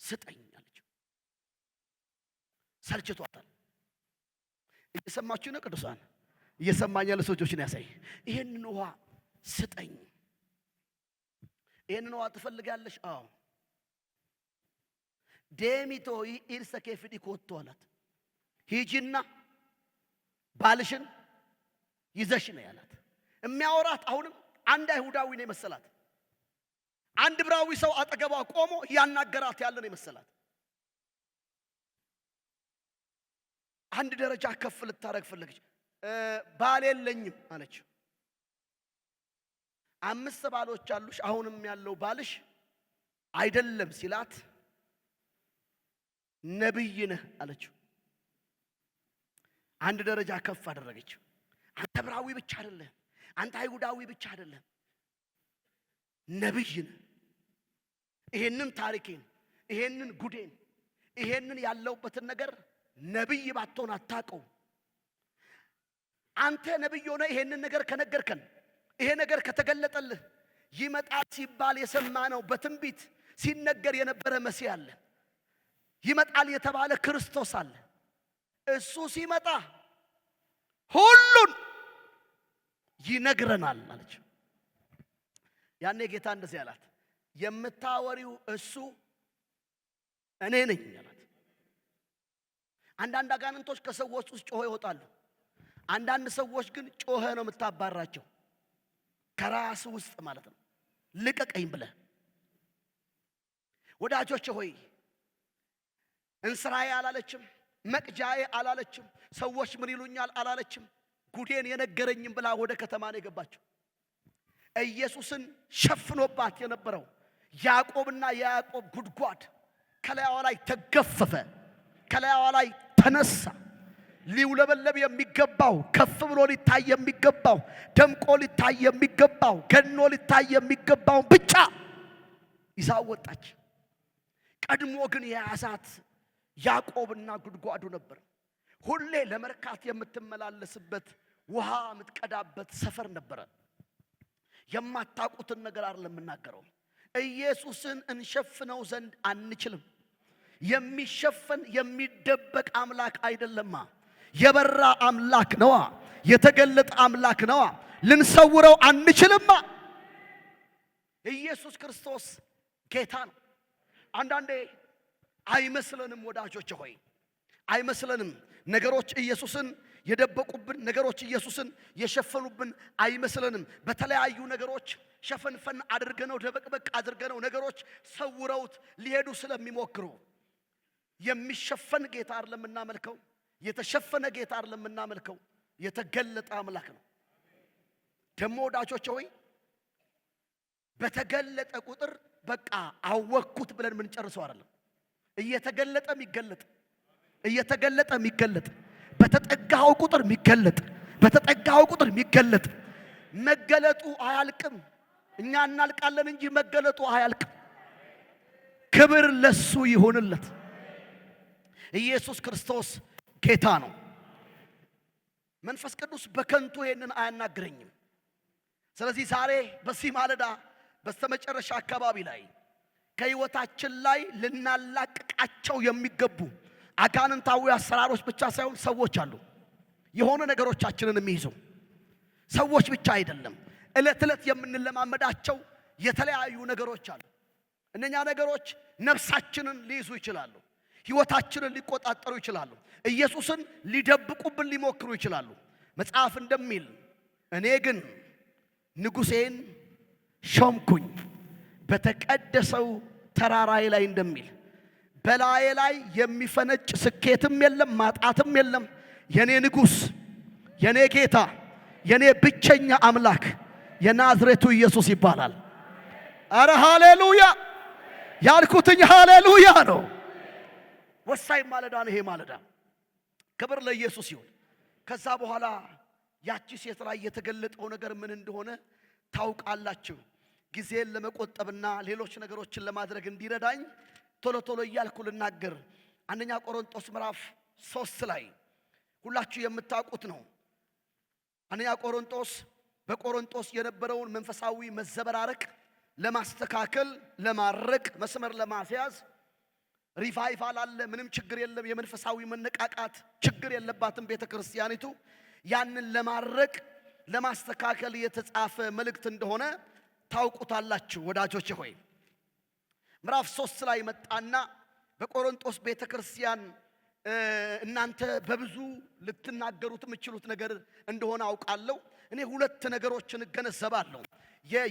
ስጠኝ አለችው። ሰልችቷታል። እየሰማችሁ ነው ቅዱሳን? እየሰማኝ ያለ ሰዎችን ያሳይ። ይሄንን ውሃ ስጠኝ። ይሄንን ውሃ ትፈልጋለሽ? አዎ። ዴሚቶ ኢርሰኬ ፍዲ ኮቶ አላት። ሂጂና ባልሽን ይዘሽ ነው ያላት። የሚያወራት አሁንም አንድ አይሁዳዊ ነው የመሰላት። አንድ ዕብራዊ ሰው አጠገቧ ቆሞ ያናገራት ያለ ነው የመሰላት። አንድ ደረጃ ከፍ ልታረግ ፈለገች። ባል የለኝም አለች። 5 ባሎች አሉሽ፣ አሁንም ያለው ባልሽ አይደለም ሲላት ነብይ ነህ አለችው። አንድ ደረጃ ከፍ አደረገችው። አንተ ዕብራዊ ብቻ አይደለም፣ አንተ አይሁዳዊ ብቻ አይደለም፣ ነብይ ነህ። ይሄንን ታሪኬን፣ ይሄንን ጉዴን፣ ይሄንን ያለውበትን ነገር ነብይ ባትሆን አታውቀው። አንተ ነብይ ሆነ ይሄንን ነገር ከነገርከን፣ ይሄ ነገር ከተገለጠልህ ይመጣል ሲባል የሰማነው በትንቢት ሲነገር የነበረ መሲህ አለ። ይመጣል የተባለ ክርስቶስ አለ። እሱ ሲመጣ ሁሉን ይነግረናል አለች። ያኔ ጌታ እንደዚህ አላት፣ የምታወሪው እሱ እኔ ነኝ አላት። አንዳንድ አጋንንቶች ከሰዎች ውስጥ ጮኸው ይወጣሉ። አንዳንድ ሰዎች ግን ጮኸ ነው የምታባራቸው፣ ከራስ ውስጥ ማለት ነው። ልቀቀኝ ብለህ። ወዳጆቼ ሆይ እንስራዬ አላለችም፣ መቅጃዬ አላለችም፣ ሰዎች ምን ይሉኛል አላለችም። ጉዴን የነገረኝም ብላ ወደ ከተማ ነው የገባችው። ኢየሱስን ሸፍኖባት የነበረው ያዕቆብና የያዕቆብ ጉድጓድ ከላይዋ ላይ ተገፈፈ፣ ከላይዋ ላይ ተነሳ። ሊውለበለብ የሚገባው ከፍ ብሎ ሊታይ የሚገባው ደምቆ ሊታይ የሚገባው ገኖ ሊታይ የሚገባው ብቻ ይዛ ወጣች። ቀድሞ ግን የያዛት ያዕቆብና ጉድጓዱ ነበር። ሁሌ ለመርካት የምትመላለስበት ውሃ የምትቀዳበት ሰፈር ነበረ። የማታውቁትን ነገር አይደለም የምናገረው። ኢየሱስን እንሸፍነው ዘንድ አንችልም። የሚሸፈን የሚደበቅ አምላክ አይደለማ። የበራ አምላክ ነዋ። የተገለጠ አምላክ ነዋ። ልንሰውረው አንችልማ። ኢየሱስ ክርስቶስ ጌታ ነው። አንዳንዴ አይመስለንም ወዳጆች ሆይ አይመስለንም። ነገሮች ኢየሱስን የደበቁብን ነገሮች ኢየሱስን የሸፈኑብን አይመስለንም። በተለያዩ ነገሮች ሸፈንፈን አድርገነው ደበቅበቅ አድርገነው ነገሮች ሰውረውት ሊሄዱ ስለሚሞክሩ የሚሸፈን ጌታ አይደለም የምናመልከው፣ የተሸፈነ ጌታ አይደለም የምናመልከው፣ የተገለጠ አምላክ ነው። ደሞ ወዳጆች ሆይ በተገለጠ ቁጥር በቃ አወቅኩት ብለን ምን ጨርሰው አይደለም። እየተገለጠ የሚገለጥ እየተገለጠ የሚገለጥ በተጠጋው ቁጥር የሚገለጥ በተጠጋው ቁጥር የሚገለጥ መገለጡ አያልቅም። እኛ እናልቃለን እንጂ መገለጡ አያልቅም። ክብር ለሱ ይሁንለት። ኢየሱስ ክርስቶስ ጌታ ነው። መንፈስ ቅዱስ በከንቱ ይሄንን አያናግረኝም። ስለዚህ ዛሬ በዚህ ማለዳ በስተመጨረሻ አካባቢ ላይ ከህይወታችን ላይ ልናላቅቃቸው የሚገቡ አጋንንታዊ አሰራሮች ብቻ ሳይሆን ሰዎች አሉ። የሆነ ነገሮቻችንን የሚይዙ ሰዎች ብቻ አይደለም፣ እለት እለት የምንለማመዳቸው የተለያዩ ነገሮች አሉ። እነኛ ነገሮች ነፍሳችንን ሊይዙ ይችላሉ፣ ህይወታችንን ሊቆጣጠሩ ይችላሉ፣ ኢየሱስን ሊደብቁብን ሊሞክሩ ይችላሉ። መጽሐፍ እንደሚል እኔ ግን ንጉሴን ሾምኩኝ በተቀደሰው ተራራዬ ላይ እንደሚል በላዬ ላይ የሚፈነጭ ስኬትም የለም ማጣትም የለም። የኔ ንጉስ፣ የኔ ጌታ፣ የኔ ብቸኛ አምላክ የናዝሬቱ ኢየሱስ ይባላል። አረ ሃሌሉያ! ያልኩትኝ ሃሌሉያ ነው። ወሳኝ ማለዳ ነው ይሄ ማለዳ። ክብር ለኢየሱስ ይሁን። ከዛ በኋላ ያቺ ሴት ላይ የተገለጠው ነገር ምን እንደሆነ ታውቃላችሁ። ጊዜን ለመቆጠብና ሌሎች ነገሮችን ለማድረግ እንዲረዳኝ ቶሎ ቶሎ እያልኩ ልናገር። አንደኛ ቆሮንቶስ ምዕራፍ 3 ላይ ሁላችሁ የምታውቁት ነው። አንደኛ ቆሮንቶስ በቆሮንቶስ የነበረውን መንፈሳዊ መዘበራረቅ ለማስተካከል፣ ለማረቅ፣ መስመር ለማስያዝ ሪቫይቫል አለ። ምንም ችግር የለም። የመንፈሳዊ መነቃቃት ችግር የለባትም ቤተክርስቲያኒቱ። ያንን ለማረቅ ለማስተካከል የተጻፈ መልእክት እንደሆነ ታውቁታላችሁ ወዳጆቼ ሆይ። ምዕራፍ 3 ላይ መጣና በቆሮንቶስ ቤተክርስቲያን እናንተ በብዙ ልትናገሩት የምትችሉት ነገር እንደሆነ አውቃለሁ። እኔ ሁለት ነገሮችን እገነዘባለሁ።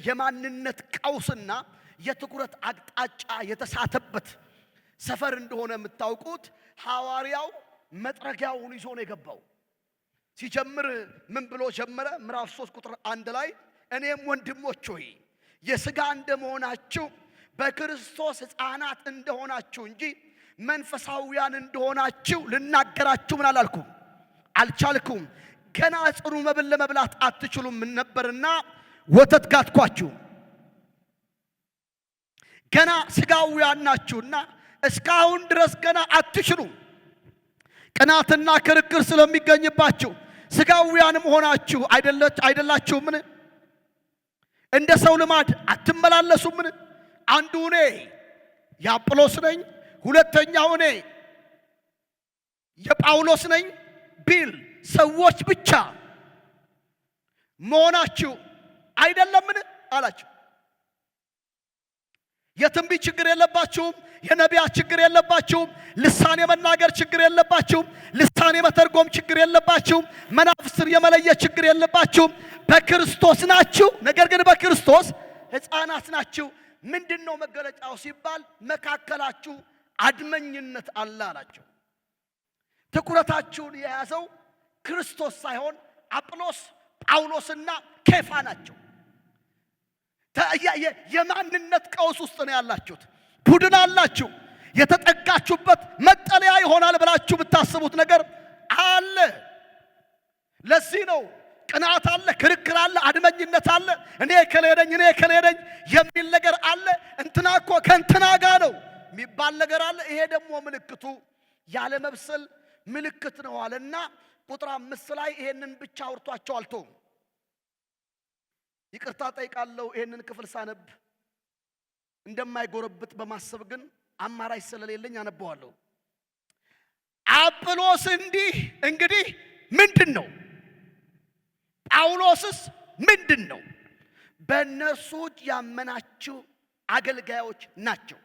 የማንነት ቀውስና የትኩረት አቅጣጫ የተሳተበት ሰፈር እንደሆነ የምታውቁት። ሐዋርያው መጥረጊያውን ይዞ ነው የገባው። ሲጀምር ምን ብሎ ጀመረ? ምዕራፍ 3 ቁጥር 1 ላይ እኔም ወንድሞች ሆይ የሥጋ እንደመሆናችሁ በክርስቶስ ሕፃናት እንደሆናችሁ እንጂ መንፈሳውያን እንደሆናችሁ ልናገራችሁ ምን አላልኩም አልቻልኩም። ገና ጽኑ መብል ለመብላት አትችሉም ነበርና ወተት ጋትኳችሁ። ገና ሥጋውያን ናችሁና እስካሁን ድረስ ገና አትችሉም። ቅናትና ክርክር ስለሚገኝባችሁ ሥጋውያንም ሆናችሁ አይደላችሁምን? እንደ ሰው ልማድ አትመላለሱምን? አንዱ እኔ የአጵሎስ ነኝ፣ ሁለተኛው እኔ የጳውሎስ ነኝ ቢል ሰዎች ብቻ መሆናችሁ አይደለምን አላቸው። የትንቢት ችግር የለባችሁም። የነቢያት ችግር የለባችሁም። ልሳን የመናገር ችግር የለባችሁም። ልሳን የመተርጎም ችግር የለባችሁም። መናፍስትን የመለየት ችግር የለባችሁም። በክርስቶስ ናችሁ። ነገር ግን በክርስቶስ ሕፃናት ናችሁ። ምንድነው መገለጫው ሲባል መካከላችሁ አድመኝነት አለ አላቸው። ትኩረታችሁን የያዘው ክርስቶስ ሳይሆን አጵሎስ፣ ጳውሎስና ኬፋ ናቸው። የማንነት ቀውስ ውስጥ ነው ያላችሁት። ቡድን አላችሁ። የተጠጋችሁበት መጠለያ ይሆናል ብላችሁ ብታስቡት ነገር አለ። ለዚህ ነው ቅናት አለ፣ ክርክር አለ፣ አድመኝነት አለ፣ እኔ ከሌደኝ የሚል ነገር አለ። እንትና እኮ ከእንትና ጋር ነው የሚባል ነገር አለ። ይሄ ደግሞ ምልክቱ ያለ መብሰል ምልክት ነው አለና ቁጥር 5 ላይ ይሄንን ብቻ አውርቷቸው አልተውም። ይቅርታ ጠይቃለሁ ይሄንን ክፍል ሳነብ እንደማይጎረብጥ በማሰብ ግን አማራጭ ስለሌለኝ አነበዋለሁ። አጵሎስ እንግዲህ ምንድነው? ጳውሎስስ ምንድነው? በእነርሱ ያመናችሁ አገልጋዮች ናቸው።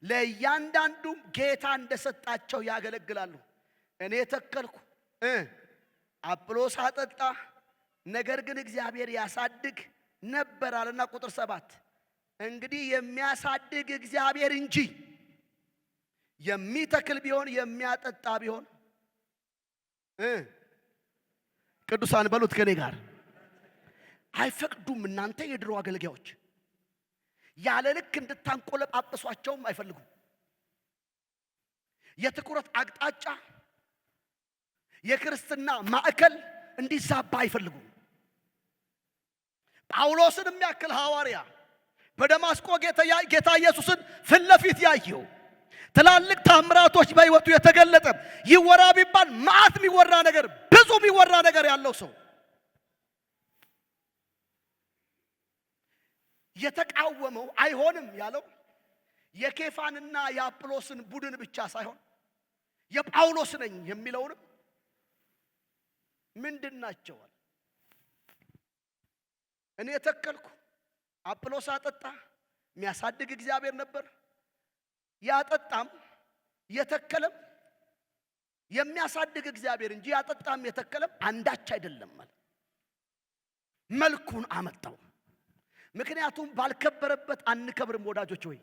ለእያንዳንዱም ጌታ እንደሰጣቸው ያገለግላሉ። እኔ ተከልኩ፣ አጵሎስ አጠጣ፣ ነገር ግን እግዚአብሔር ያሳድግ ነበር አለና ቁጥር 7 እንግዲህ የሚያሳድግ እግዚአብሔር እንጂ የሚተክል ቢሆን የሚያጠጣ ቢሆን ቅዱሳን በሉት ከኔ ጋር አይፈቅዱም። እናንተ የድሮ አገልጋዮች ያለ ልክ እንድታንቆለጳጵሷቸውም አይፈልጉም። የትኩረት አቅጣጫ የክርስትና ማዕከል እንዲዛባ አይፈልጉም። ጳውሎስን የሚያክል ሐዋርያ በደማስቆ ጌታ ኢየሱስን ፊት ለፊት ያየው ትላልቅ ታምራቶች በሕይወቱ የተገለጠ ይወራ ቢባል ማዕት የሚወራ ነገር ብዙ የሚወራ ነገር ያለው ሰው የተቃወመው አይሆንም ያለው የኬፋንና የአጵሎስን ቡድን ብቻ ሳይሆን የጳውሎስ ነኝ የሚለውንም ምንድናቸው? እኔ ተከልኩ፣ አጵሎስ አጠጣ፣ የሚያሳድግ እግዚአብሔር ነበር። ያጠጣም የተከለም የሚያሳድግ እግዚአብሔር እንጂ ያጠጣም የተከለም አንዳች አይደለም ማለት መልኩን አመጣው። ምክንያቱም ባልከበረበት አንከብርም ወዳጆች ሆይ፣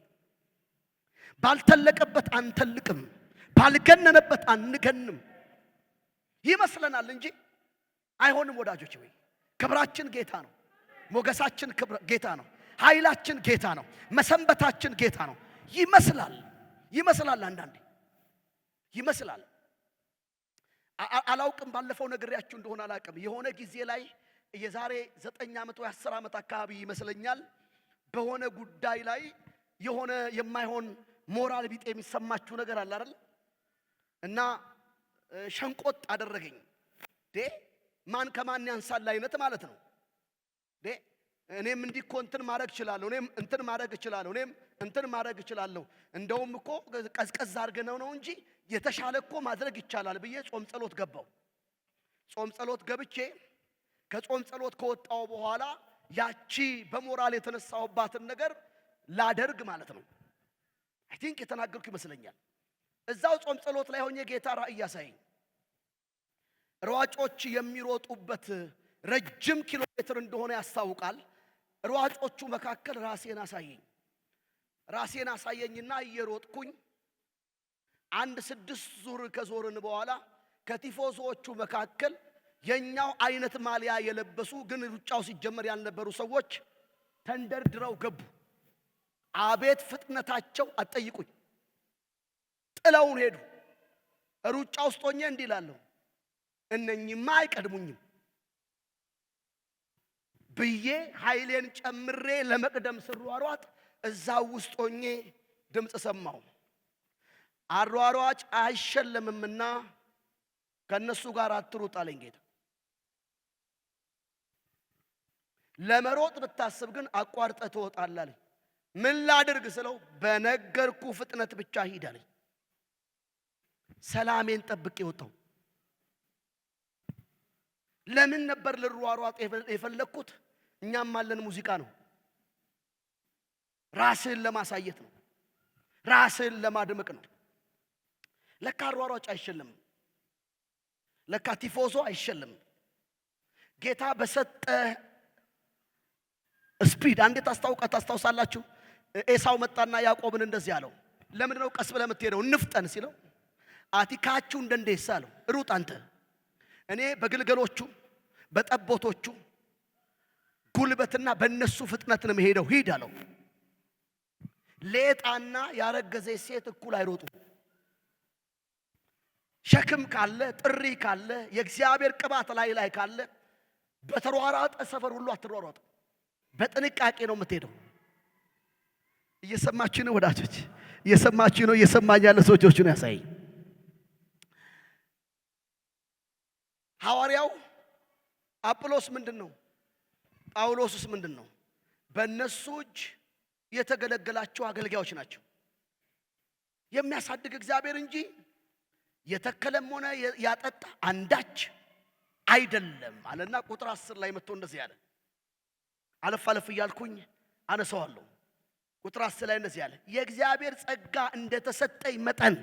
ባልተለቀበት አንተልቅም፣ ባልገነነበት አንገንም ይመስለናል እንጂ አይሆንም ወዳጆች ሆይ። ክብራችን ጌታ ነው፣ ሞገሳችን ጌታ ነው፣ ኃይላችን ጌታ ነው፣ መሰንበታችን ጌታ ነው። ይመስላል አንዳንዴ ይመስላል። አላውቅም፣ ባለፈው ነግሬያችሁ እንደሆነ አላውቅም። የሆነ ጊዜ ላይ የዛሬ 9 ዓመት ወይ 10 ዓመት አካባቢ ይመስለኛል በሆነ ጉዳይ ላይ የሆነ የማይሆን ሞራል ቢጤ የሚሰማችሁ ነገር አለ አይደል? እና ሸንቆጥ አደረገኝ። ማን ከማን ያንሳል አይነት ማለት ነው። እኔም እንዲህ እኮ እንትን ማድረግ እችላለሁ፣ እኔም እንትን ማድረግ እችላለሁ፣ እኔም እንትን ማድረግ እችላለሁ፣ እንደውም እኮ ቀዝቀዝ አድርገነው ነው እንጂ የተሻለ እኮ ማድረግ ይቻላል ብዬ ጾም ጸሎት ገባው። ጾም ጸሎት ገብቼ ከጾም ጸሎት ከወጣው በኋላ ያቺ በሞራል የተነሳውባትን ነገር ላደርግ ማለት ነው። አይ ቲንክ የተናገርኩ ይመስለኛል። እዛው ጾም ጸሎት ላይ ሆኜ ጌታ ራእይ ያሳየኝ። ሯጮች የሚሮጡበት ረጅም ኪሎ ሜትር እንደሆነ ያስታውቃል። ሯጮቹ መካከል ራሴን አሳየኝና እየሮጥኩኝ 6 ዙር ከዞርን በኋላ ከቲፎዞቹ መካከል የኛው አይነት ማሊያ የለበሱ ግን ሩጫው ሲጀመር ያልነበሩ ሰዎች ተንደርድረው ገቡ። አቤት ፍጥነታቸው አትጠይቁኝ። ጥለውን ሄዱ። ሩጫ ውስጥ ሆኜ እንዲህ እላለሁ፣ እነኚህማ አይቀድሙኝም ብዬ ኃይሌን ጨምሬ ለመቅደም ስሯሯጥ እዛው ውስጥ ሆኜ ድምፅ ሰማሁ። አሯሯጭ አይሸለምምና ከነሱ ጋር አትሩጥ አለኝ ጌታ። ለመሮጥ ብታስብ ግን አቋርጠህ ትወጣለህ አለኝ። ምን ላድርግ ስለው በነገርኩ ፍጥነት ብቻ ሂድ አለኝ። ሰላሜን ጠብቄ ወጣሁ። ለምን ነበር ልሯሯጥ የፈለኩት? እኛም አለን ሙዚቃ ነው። ራስን ለማሳየት ነው። ራስን ለማድመቅ ነው። ለካ አሯሯጭ አይሸለምም። ለካ ቲፎዞ አይሸለምም። ጌታ በሰጠ ስፒድ አንዴ ታስታውሳላችሁ። ኤሳው መጣና ያዕቆብን እንደዚህ አለው፣ ለምን ነው ቀስ ብለህ የምትሄደው? እንፍጠን ሲለው አቲካችሁ እንደንደሳ አለው፣ ሩጥ አንተ፣ እኔ በግልገሎቹ በጠቦቶቹ ጉልበትና በእነሱ ፍጥነት ነው የምሄደው፣ ሂድ አለው። ሌጣና ያረገዘ ሴት እኩል አይሮጡ። ሸክም ካለ ጥሪ ካለ የእግዚአብሔር ቅባት ላይ ካለ በተሯሯጠ ሰፈር ሁሉ አትሯሯጥ። በጥንቃቄ ነው የምትሄደው። እየሰማችሁ ነው ወዳጆች? እየሰማችሁ ነው? እየሰማኝ ያለ ሰዎች ነው ያሳይ። ሐዋርያው አጵሎስ ምንድነው? ጳውሎስስ ምንድነው? በእነሱ እጅ የተገለገላቸው አገልጋዮች ናቸው። የሚያሳድግ እግዚአብሔር እንጂ የተከለም ሆነ ያጠጣ አንዳች አይደለም አለና ቁጥር 10 ላይ መጥቶ እንደዚህ ያለ አለፍ እያልኩኝ አነሳዋለሁ። ቁጥር 10 ላይ እንደዚህ ያለ የእግዚአብሔር ጸጋ እንደተሰጠኝ መጠን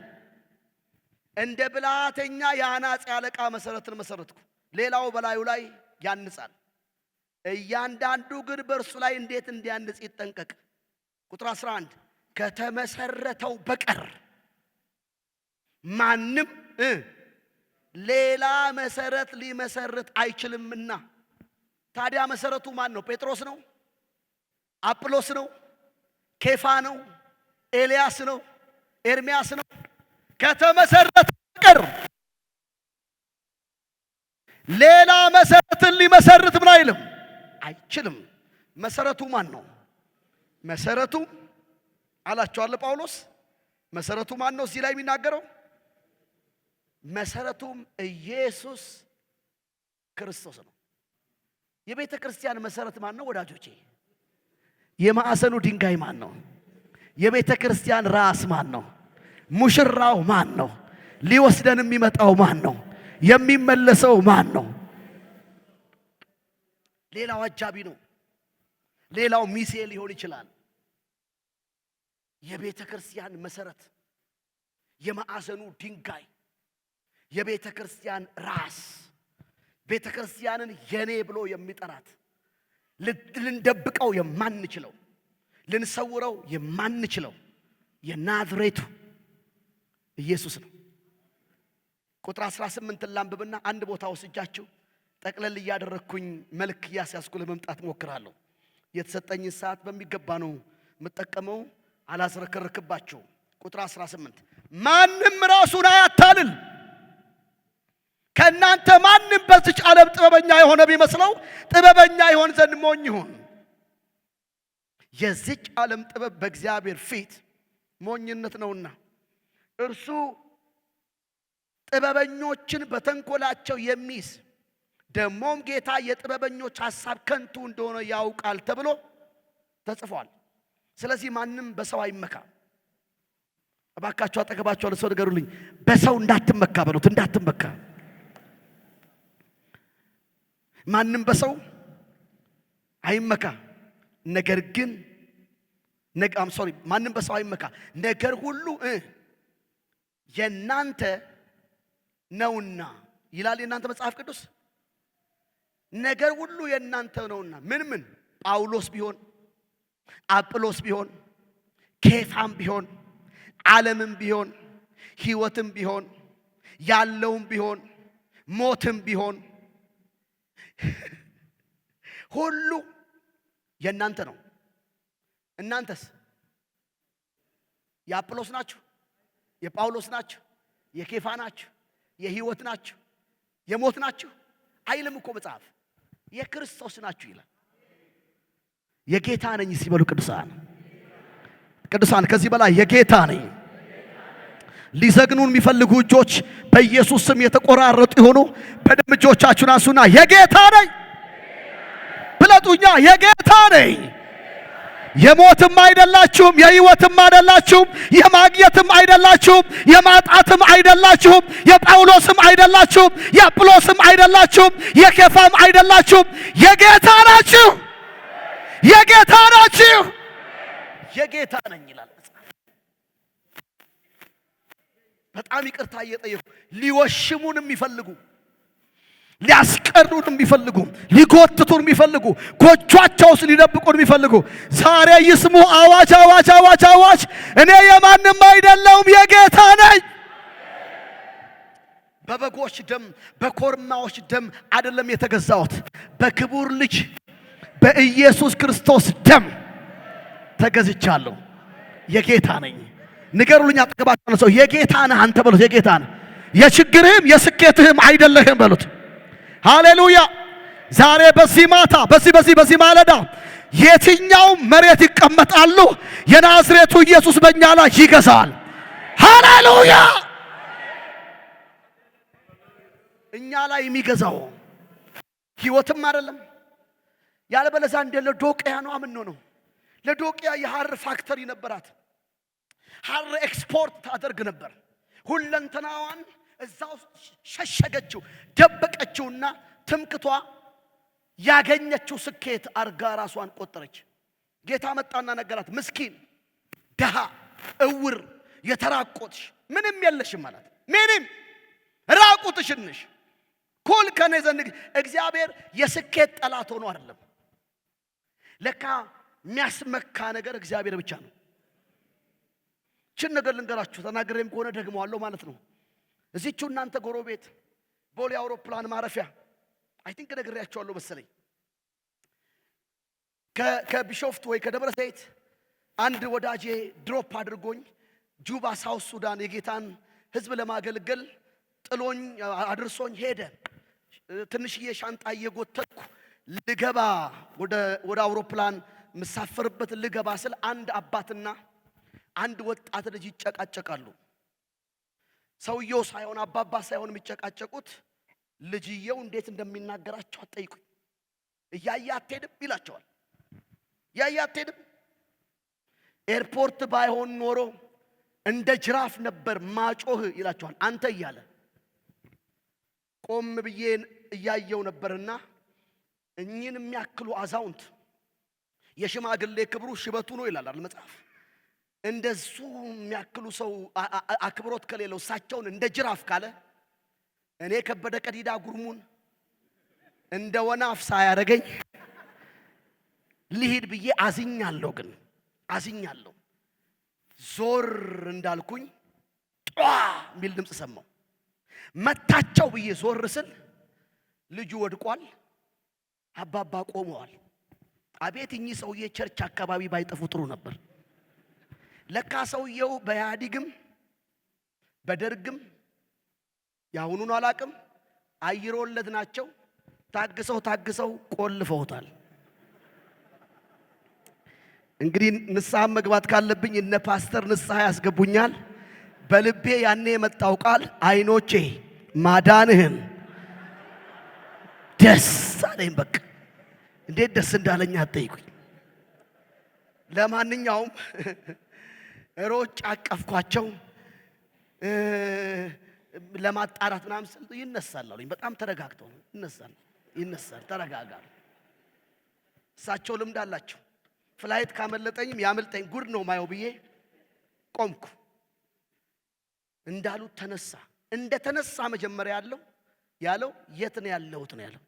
እንደ ብልሃተኛ የአናጺ አለቃ መሰረትን መሰረትኩ። ሌላው በላዩ ላይ ያንጻል። እያንዳንዱ ግን በእርሱ ላይ እንዴት እንዲያንጽ ይጠንቀቅ። ቁጥር 11 ከተመሰረተው በቀር ማንም ሌላ መሰረት ሊመሰርት አይችልምና። ታዲያ መሰረቱ ማን ነው? ጴጥሮስ ነው? አጵሎስ ነው? ኬፋ ነው? ኤልያስ ነው? ኤርሚያስ ነው? ከተመሰረተ በቀር ሌላ መሰረትን ሊመሰርት ምን አይልም አይችልም። መሰረቱ ማን ነው? መሰረቱ አላቸው አለ ጳውሎስ። መሰረቱ ማን ነው? እዚህ ላይ የሚናገረው መሰረቱም ኢየሱስ ክርስቶስ ነው። የቤተ ክርስቲያን መሰረት ማን ነው ወዳጆቼ? የማዕዘኑ ድንጋይ ማን ነው? የቤተ ክርስቲያን ራስ ማን ነው? ሙሽራው ማን ነው? ሊወስደን የሚመጣው ማን ነው? የሚመለሰው ማን ነው? ሌላው አጃቢ ነው። ሌላው ሚሴ ሊሆን ይችላል። የቤተ ክርስቲያን መሰረት፣ የማዕዘኑ ድንጋይ፣ የቤተ ክርስቲያን ራስ፣ ቤተ ክርስቲያንን የኔ ብሎ የሚጠራት ልንደብቀው የማንችለው ልንሰውረው የማንችለው የናዝሬቱ ኢየሱስ ነው። ቁጥር 18 ላንብብና አንድ ቦታ ወስጃችሁ ጠቅለል እያደረኩኝ መልክ ያስያዝኩ ለመምጣት ሞክራለሁ። የተሰጠኝ ሰዓት በሚገባ ነው የምጠቀመው፣ አላዝረከርክባችሁ። ቁጥር 18 ማንም ራሱን አያታልል። ከእናንተ ማንም በዚች ዓለም ጥበበኛ የሆነ ቢመስለው ጥበበኛ ይሆን ዘንድ ሞኝ ይሁን። የዚች ዓለም ጥበብ በእግዚአብሔር ፊት ሞኝነት ነውና እርሱ ጥበበኞችን በተንኮላቸው የሚይዝ ደሞም ጌታ የጥበበኞች ሐሳብ ከንቱ እንደሆነ ያውቃል ተብሎ ተጽፏል። ስለዚህ ማንም በሰው አይመካ። እባካችሁ አጠገባችሁ ያለ ሰው ንገሩልኝ፣ በሰው እንዳትመካ በሉት። እንዳትመካ። ማንም በሰው አይመካ፣ ነገር ግን ማንም በሰው አይመካ፣ ነገር ሁሉ የናንተ ነውና ይላል የናንተ መጽሐፍ ቅዱስ። ነገር ሁሉ የናንተ ነውና ምን ጳውሎስ ቢሆን፣ አጵሎስ ቢሆን፣ ኬፋም ቢሆን፣ ዓለምም ቢሆን፣ ሕይወትም ቢሆን፣ ያለውም ቢሆን፣ ሞትም ቢሆን ሁሉ የናንተ ነው። እናንተስ የአጵሎስ ናችሁ? የጳውሎስ ናችሁ? የኬፋ ናችሁ? የሕይወት ናችሁ? የሞት ናችሁ አይልም እኮ መጽሐፍ። የክርስቶስ ናችሁ ይላል። የጌታ ነኝ ሲበሉ ቅዱሳን ከዚህ በላይ የጌታ ነኝ። ሊዘግኑን የሚፈልጉ እጆች በኢየሱስ ስም የተቆራረጡ የሆኑ በደም እጆቻችሁን አንሱና የጌታ ነኝ ብለጡኛ። የጌታ ነኝ። የሞትም አይደላችሁም፣ የሕይወትም አይደላችሁም፣ የማግኘትም አይደላችሁም፣ የማጣትም አይደላችሁም፣ የጳውሎስም አይደላችሁም፣ የአጵሎስም አይደላችሁም፣ የኬፋም አይደላችሁም። የጌታ ናችሁ። የጌታ ናችሁ። የጌታ ነኝ ይላል። በጣም ይቅርታ እየጠየቁ ሊወሽሙን የሚፈልጉ ሊያስቀሩን የሚፈልጉ ሊጎትቱን የሚፈልጉ ጎጆቻቸውስ ሊደብቁን የሚፈልጉ ዛሬ ይስሙ። አዋጅ አዋጅ አዋጅ አዋጅ! እኔ የማንም አይደለሁም፣ የጌታ ነኝ። በበጎች ደም በኮርማዎች ደም አይደለም የተገዛሁት፣ በክቡር ልጅ በኢየሱስ ክርስቶስ ደም ተገዝቻለሁ። የጌታ ነኝ። ንገሩልኝ አጠገባችሁ ሰው የጌታ ነህ አንተ በሉት። የጌታ ነህ። የችግርህም የስኬትህም አይደለህም በሉት። ሃሌሉያ! ዛሬ በዚህ ማታ በዚህ ማለዳ የትኛው መሬት ይቀመጣሉ? የናዝሬቱ ኢየሱስ በእኛ ላይ ይገዛል። ሃሌሉያ! እኛ ላይ የሚገዛው ሕይወትም አይደለም ያለበለዛ እንደ ለዶቅያ ነው። ምን ነው ለዶቅያ የሐር ፋክተሪ ነበራት። ሐር ኤክስፖርት ታደርግ ነበር። ሁለንተናዋን እዛው ሸሸገችው፣ ደበቀችውና ትምክቷ ያገኘችው ስኬት አርጋ ራሷን ቆጠረች። ጌታ መጣና ነገራት። ምስኪን፣ ደሃ፣ እውር፣ የተራቆትሽ ምንም የለሽም ማለት ምንም ራቁትሽንሽ እኩል ከኔ ዘንድ እግዚአብሔር የስኬት ጠላት ሆኖ አይደለም። ለካ የሚያስመካ ነገር እግዚአብሔር ብቻ ነው። ችን ነገር ልንገራችሁ ተናግሬም ከሆነ ደግመዋለሁ ማለት ነው። እዚህቹ እናንተ ጎረቤት ቦሌ አውሮፕላን ማረፊያ አይ ቲንክ ነግሬያችኋለሁ መሰለኝ። ከቢሾፍት ወይ ከደብረ ዘይት አንድ ወዳጄ ድሮፕ አድርጎኝ ጁባ ሳውት ሱዳን የጌታን ሕዝብ ለማገልገል ጥሎኝ አድርሶኝ ሄደ። ትንሽዬ ሻንጣ እየጎተትኩ ልገባ ወደ አውሮፕላን መሳፈርበት ልገባ ስል አንድ አባትና አንድ ወጣት ልጅ ይጨቃጨቃሉ። ሰውየው ሳይሆን አባባ ሳይሆን የሚጨቃጨቁት ልጅየው እንዴት እንደሚናገራቸው አትጠይቁኝ። እያያ አትሄድም ይላቸዋል። እያያ አትሄድም። ኤርፖርት ባይሆን ኖሮ እንደ ጅራፍ ነበር ማጮህ ይላቸዋል። አንተ እያለ ቆም ብዬ እያየው ነበርና እኚህን የሚያክሉ አዛውንት የሽማግሌ ክብሩ ሽበቱ ነው ይላል አይደል መጽሐፍ። እንደሱ የሚያክሉ ሰው አክብሮት ከሌለው እሳቸውን እንደ ጅራፍ ካለ እኔ ከበደ ቀዲዳ ጉርሙን እንደ ወናፍ ሳያረገኝ ልሂድ ብዬ አዝኛለሁ። ግን አዝኛለሁ። ዞር እንዳልኩኝ ጧ ሚል ድምፅ ሰማሁ። መታቸው ብዬ ዞር ስል ልጁ ወድቋል። አባባ ቆመዋል። አቤት እኚህ ሰውዬ ቸርች አካባቢ ባይጠፉ ጥሩ ነበር። ለካ ሰውየው በኢህአዴግም በደርግም ያሁኑን አላቅም አይሮለድ ናቸው። ታግሰው ቆልፈውታል። እንግዲህ ንስሐ መግባት ካለብኝ እነ ፓስተር ንስሐ ያስገቡኛል። በልቤ ያኔ የመጣው ቃል አይኖቼ ማዳንህን ደስ አለኝ። በቃ እንዴት ደስ እንዳለኝ አትጠይቁኝ። ለማንኛውም ሮጭ አቀፍኳቸው ለማጣራት ምናምን ስል ይነሳል አሉኝ። በጣም ተረጋግተው ይነሳል ተረጋጋ። እሳቸው ልምድ አላቸው። ፍላይት ካመለጠኝም ያመልጠኝ ጉድ ነው ማየው ብዬ ቆምኩ። እንዳሉት ተነሳ። እንደ ተነሳ መጀመሪያ ያለው የት ነው ያለሁት ነው ያለው።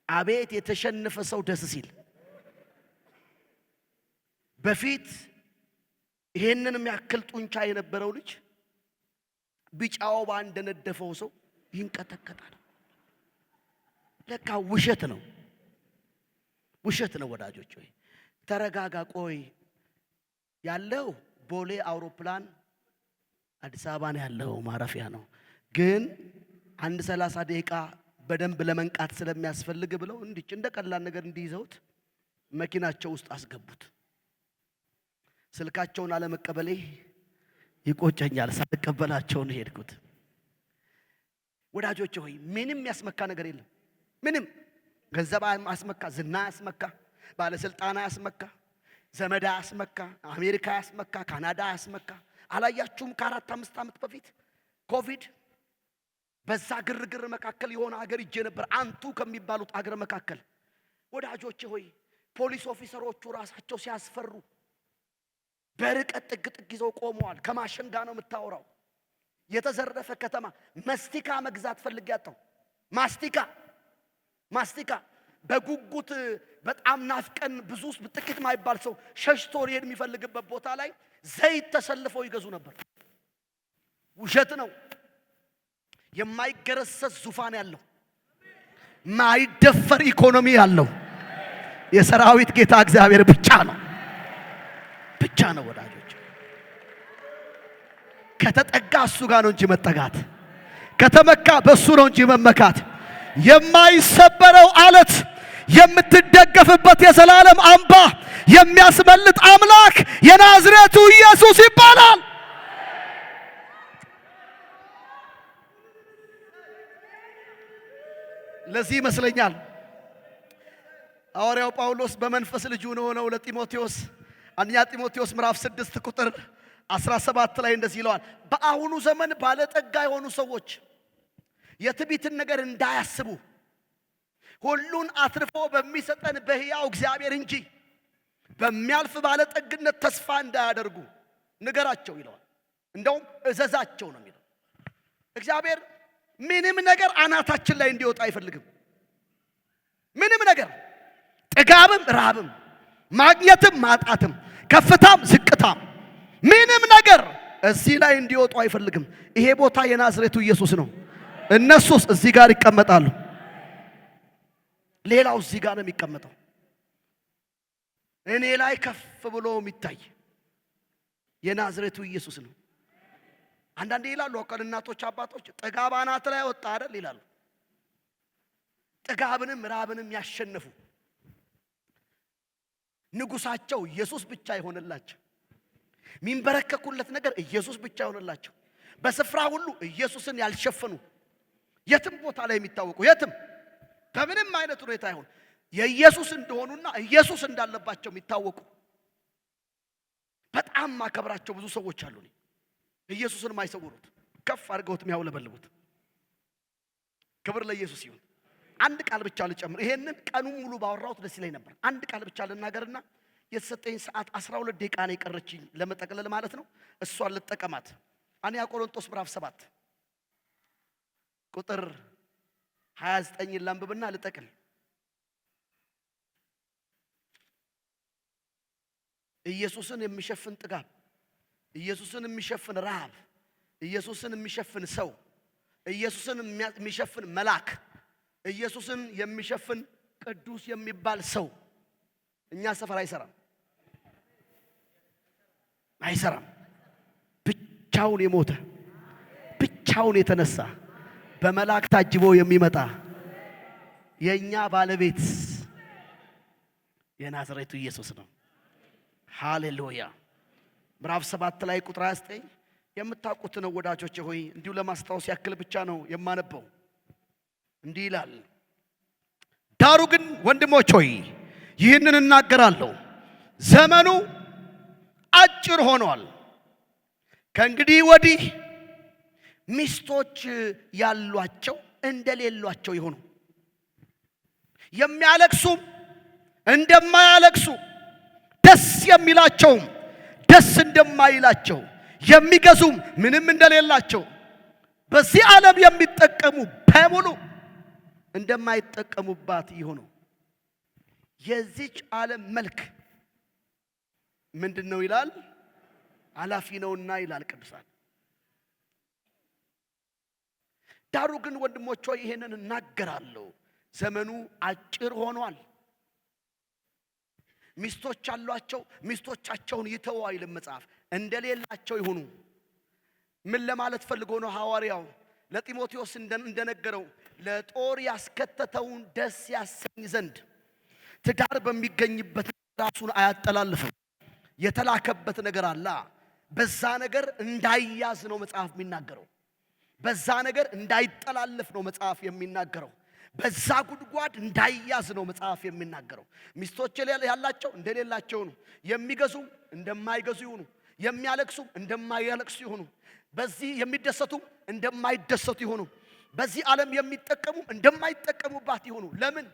አቤት የተሸነፈ ሰው ደስ ሲል። በፊት ይሄንን የሚያክል ጡንቻ የነበረው ልጅ ቢጫው ባንድ እንደነደፈው ሰው ይንቀጠቀጣል። ለካ ውሸት ነው ወዳጆች። ወይ ተረጋጋ። ቆይ ያለው ቦሌ አውሮፕላን አዲስ አበባ ነው ያለው ማረፊያ ነው። ግን 30 ደቂቃ በደንብ ለመንቃት ስለሚያስፈልግ ብለው እንዲች እንደ ቀላል ነገር እንዲይዘውት መኪናቸው ውስጥ አስገቡት። ስልካቸውን አለመቀበሌ ይቆጨኛል። ሳልቀበላቸውን ሄድኩት። ወዳጆች ሆይ ምንም ያስመካ ነገር የለም። ምንም ገንዘብ ያስመካ፣ ዝና ያስመካ፣ ባለስልጣና ያስመካ፣ ዘመዳ ያስመካ፣ አሜሪካ ያስመካ፣ ካናዳ ያስመካ። አላያችሁም? ከ4-5 ዓመት በፊት ኮቪድ በዛ ግርግር መካከል የሆነ ሀገር እጄ ነበር። አንቱ ከሚባሉት አገር መካከል ወዳጆች ሆይ ፖሊስ ኦፊሰሮቹ ራሳቸው ሲያስፈሩ በርቀት ጥግ ይዘው ቆመዋል። ከማሽን ጋር ነው የምታወራው። የተዘረፈ ከተማ ማስቲካ መግዛት ፈልግ ያጣው ማስቲካ በጉጉት በጣም ናፍቀን ብዙ ጥቂት ማይባል ሰው ሸሽቶ ሊሄድ የሚፈልግበት ቦታ ላይ ዘይት ተሰልፈው ይገዙ ነበር። ውሸት ነው። የማይገረሰስ ዙፋን ያለው ማይደፈር ኢኮኖሚ ያለው የሰራዊት ጌታ እግዚአብሔር ብቻ ነው ወዳጆች። ከተጠጋ እሱ ጋር ነው እንጂ መጠጋት፣ ከተመካ በሱ ነው እንጂ መመካት። የማይሰበረው አለት፣ የምትደገፍበት የዘላለም አምባ፣ የሚያስመልጥ አምላክ የናዝሬቱ ኢየሱስ ይባላል። ለዚህ ይመስለኛል ሐዋርያው ጳውሎስ በመንፈስ ልጁ ሆነው ለጢሞቴዎስ አንደኛ ጢሞቴዎስ ምዕራፍ 6 ቁጥር 17 ላይ እንደዚህ ይለዋል። በአሁኑ ዘመን ባለጠጋ የሆኑ ሰዎች የትዕቢትን ነገር እንዳያስቡ ሁሉን አትርፎ በሚሰጠን በሕያው እግዚአብሔር እንጂ በሚያልፍ ባለጠግነት ተስፋ እንዳያደርጉ ንገራቸው ይለዋል። እንደውም እዘዛቸው ነው የሚለው። እግዚአብሔር ምንም ነገር አናታችን ላይ እንዲወጣ አይፈልግም። ምንም ነገር ጥጋብም ረሃብም ማግኘትም ማጣትም ከፍታም ዝቅታም ምንም ነገር እዚህ ላይ እንዲወጡ አይፈልግም። ይሄ ቦታ የናዝሬቱ ኢየሱስ ነው። እነሱስ እዚህ ጋር ይቀመጣሉ። ሌላው እዚህ ጋር ነው የሚቀመጠው። እኔ ላይ ከፍ ብሎ የሚታይ የናዝሬቱ ኢየሱስ ነው። አንዳንዴ ይላሉ አቀል እናቶች አባቶች ጥጋብ አናት ላይ ወጣ አይደል ይላሉ። ጥጋብንም ራብንም ያሸነፉ ንጉሳቸው ኢየሱስ ብቻ ይሆንላቸው። ሚንበረከኩለት ነገር ኢየሱስ ብቻ ይሆንላቸው። በስፍራ ሁሉ ኢየሱስን ያልሸፈኑ የትም ቦታ ላይ የሚታወቁ የትም በምንም አይነት ሁኔታ ይሁን የኢየሱስ እንደሆኑና ኢየሱስ እንዳለባቸው የሚታወቁ በጣም ማከብራቸው ብዙ ሰዎች አሉ። ኢየሱስን ማይሰውሩት ከፍ አድርገውት የሚያውለበልቡት። ክብር ለኢየሱስ ይሁን። አንድ ቃል ብቻ ልጨምር። ይሄንን ቀኑን ሙሉ ባወራሁት ደስ ይለኝ ነበር። አንድ ቃል ብቻ ልናገርና የተሰጠኝ ሰዓት 12 ደቂቃ ነው የቀረችኝ ለመጠቅለል ማለት ነው። እሷን ልጠቀማት። አንያ ቆሮንቶስ ምዕራፍ 7 ቁጥር 29 ላንብብና ልጠቅል። ኢየሱስን የሚሸፍን ጥጋብ፣ ኢየሱስን የሚሸፍን ረሃብ፣ ኢየሱስን የሚሸፍን ሰው፣ ኢየሱስን የሚሸፍን መልአክ፣ ኢየሱስን የሚሸፍን ቅዱስ የሚባል ሰው እኛ ሰፈር አይሰራም። ብቻውን የሞተ ብቻውን የተነሳ በመላእክ ታጅቦ የሚመጣ የኛ ባለቤት የናዝሬቱ ኢየሱስ ነው። ሃሌሉያ። ምዕራፍ 7 ላይ ቁጥር 29 የምታውቁት ነው ወዳጆቼ ሆይ፣ እንዲሁ ለማስታወስ ያክል ብቻ ነው የማነበው። እንዲህ ይላል፣ ዳሩ ግን ወንድሞች ሆይ ይህንን እናገራለሁ፣ ዘመኑ አጭር ሆኗል። ከእንግዲህ ወዲህ ሚስቶች ያሏቸው እንደሌሏቸው ይሆኑ፣ የሚያለቅሱም እንደማያለቅሱ፣ ደስ የሚላቸውም ደስ እንደማይላቸው፣ የሚገዙም ምንም እንደሌላቸው፣ በዚህ ዓለም የሚጠቀሙ በሙሉ እንደማይጠቀሙባት ይሆኑ። የዚች ዓለም መልክ ምንድነው ይላል? አላፊ ነውና ይላል ቅዱሳን። ዳሩ ግን ወንድሞች ሆይ ይሄንን እናገራለሁ፣ ዘመኑ አጭር ሆኗል። ሚስቶች አሏቸው፣ ሚስቶቻቸውን ይተው አይልም መጽሐፍ፣ እንደሌላቸው ይሁኑ። ምን ለማለት ፈልጎ ነው ሐዋርያው ለጢሞቴዎስ እንደነገረው? ለጦር ያስከተተውን ደስ ያሰኝ ዘንድ ትዳር በሚገኝበት ራሱን አያጠላልፍም። የተላከበት ነገር አለ። በዛ ነገር እንዳይያዝ ነው መጽሐፍ የሚናገረው። በዛ ነገር እንዳይጠላለፍ ነው መጽሐፍ የሚናገረው። በዛ ጉድጓድ እንዳይያዝ ነው መጽሐፍ የሚናገረው። ሚስቶች ያላቸው እንደሌላቸው ነው። የሚገዙም እንደማይገዙ ይሁኑ፣ የሚያለቅሱም እንደማያለቅሱ ይሁኑ፣ በዚህ የሚደሰቱም እንደማይደሰቱ ይሁኑ፣ በዚህ ዓለም የሚጠቀሙ እንደማይጠቀሙባት ይሁኑ። ለምን?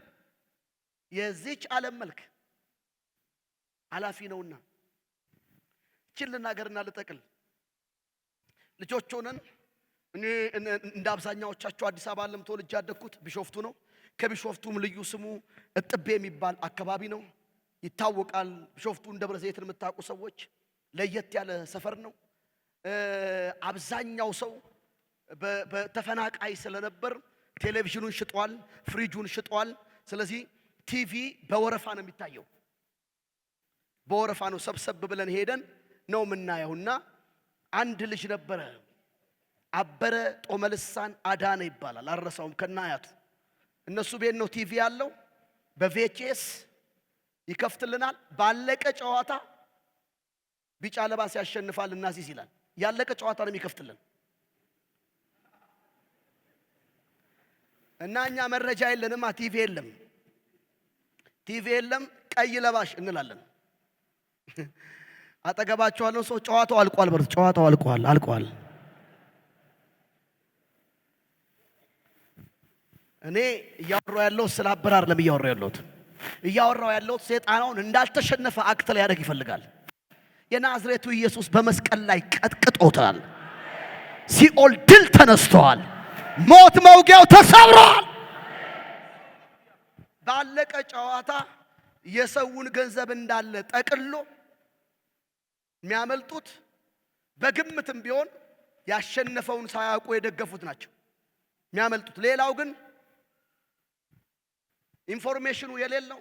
የዚች ዓለም መልክ አላፊ ነውና። እቺን ልናገርና ልጠቅል። ልጆች ሆነን እኔ እንደ አብዛኛዎቻችሁ አዲስ አበባ ለም ተወልጄ ያደግኩት ቢሾፍቱ ነው። ከቢሾፍቱም ልዩ ስሙ እጥቤ የሚባል አካባቢ ነው፣ ይታወቃል። ቢሾፍቱን ደብረ ዘይትን የምታውቁ ሰዎች ለየት ያለ ሰፈር ነው። አብዛኛው ሰው በተፈናቃይ ስለነበር ቴሌቪዥኑን ሽጧል፣ ፍሪጁን ሽጧል። ስለዚህ ቲቪ በወረፋ ነው የሚታየው። በወረፋ ነው ሰብሰብ ብለን ሄደን ነው የምናየውና አንድ ልጅ ነበረ፣ አበረ ጦመልሳን አዳነ ይባላል። አረሳውም ከናያቱ። እነሱ ቤት ነው ቲቪ ያለው። በቪኤችኤስ ይከፍትልናል። ባለቀ ጨዋታ ቢጫ ለባስ ያሸንፋል እናሲስ ይላል። ያለቀ ጨዋታ ነው የሚከፍትልን እና እኛ መረጃ የለንም። ቲቪ የለም፣ ቲቪ የለም፣ ቀይ ለባሽ እንላለን። አጠገባቸው ያለው ሰው ጨዋታው አልቋል በርቱ፣ ጨዋታው አልቋል። እኔ እያወራው ያለው ስለ አበራር ለም እያወራው ያለው ሰይጣናውን እንዳልተሸነፈ አክት ላይ ያደርግ ይፈልጋል። የናዝሬቱ ኢየሱስ በመስቀል ላይ ቀጥቅጦታል። ሲኦል ድል ተነስተዋል። ሞት መውጊያው ተሰብሯል። ባለቀ ጨዋታ የሰውን ገንዘብ እንዳለ ጠቅሎ የሚያመልጡት በግምትም ቢሆን ያሸነፈውን ሳያውቁ የደገፉት ናቸው የሚያመልጡት። ሌላው ግን ኢንፎርሜሽኑ የሌለው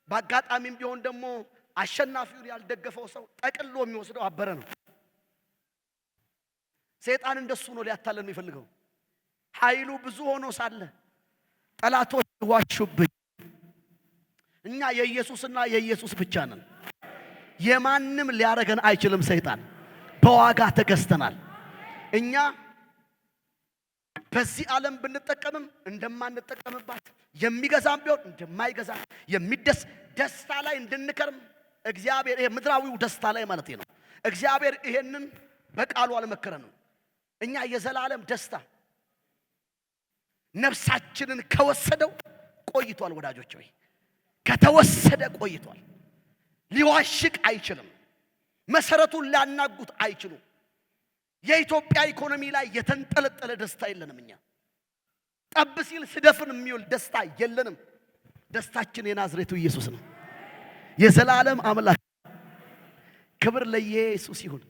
በአጋጣሚም ቢሆን ደግሞ አሸናፊውን ያልደገፈው ሰው ጠቅሎ የሚወስደው አበረ ነው። ሰይጣን እንደሱ ነው ሊያታለን የሚፈልገው። ኃይሉ ብዙ ሆኖ ሳለ ጠላቶች ዋሹብኝ። እኛ የኢየሱስና የኢየሱስ ብቻ ነን። የማንም ሊያረገን አይችልም። ሰይጣን በዋጋ ተገዝተናል። እኛ በዚህ ዓለም ብንጠቀምም እንደማንጠቀምባት የሚገዛም ቢሆን እንደማይገዛ ደስታ ላይ እንድንከርም እግዚአብሔር ይሄ ምድራዊው ደስታ ላይ ማለት ነው። እግዚአብሔር ይሄንን በቃሉ አልመከረንም። እኛ የዘላለም ደስታ ነፍሳችንን ከወሰደው ቆይቷል። ወዳጆች ሆይ ከተወሰደ ቆይቷል። ሊዋሽቅ አይችልም። መሰረቱን ሊያናጉት አይችሉም። የኢትዮጵያ ኢኮኖሚ ላይ የተንጠለጠለ ደስታ የለንም። እኛ ጠብ ሲል ስደፍን የሚውል ደስታ የለንም። ደስታችን የናዝሬቱ ኢየሱስ ነው። የዘላለም አምላክ ክብር ለኢየሱስ ይሁን።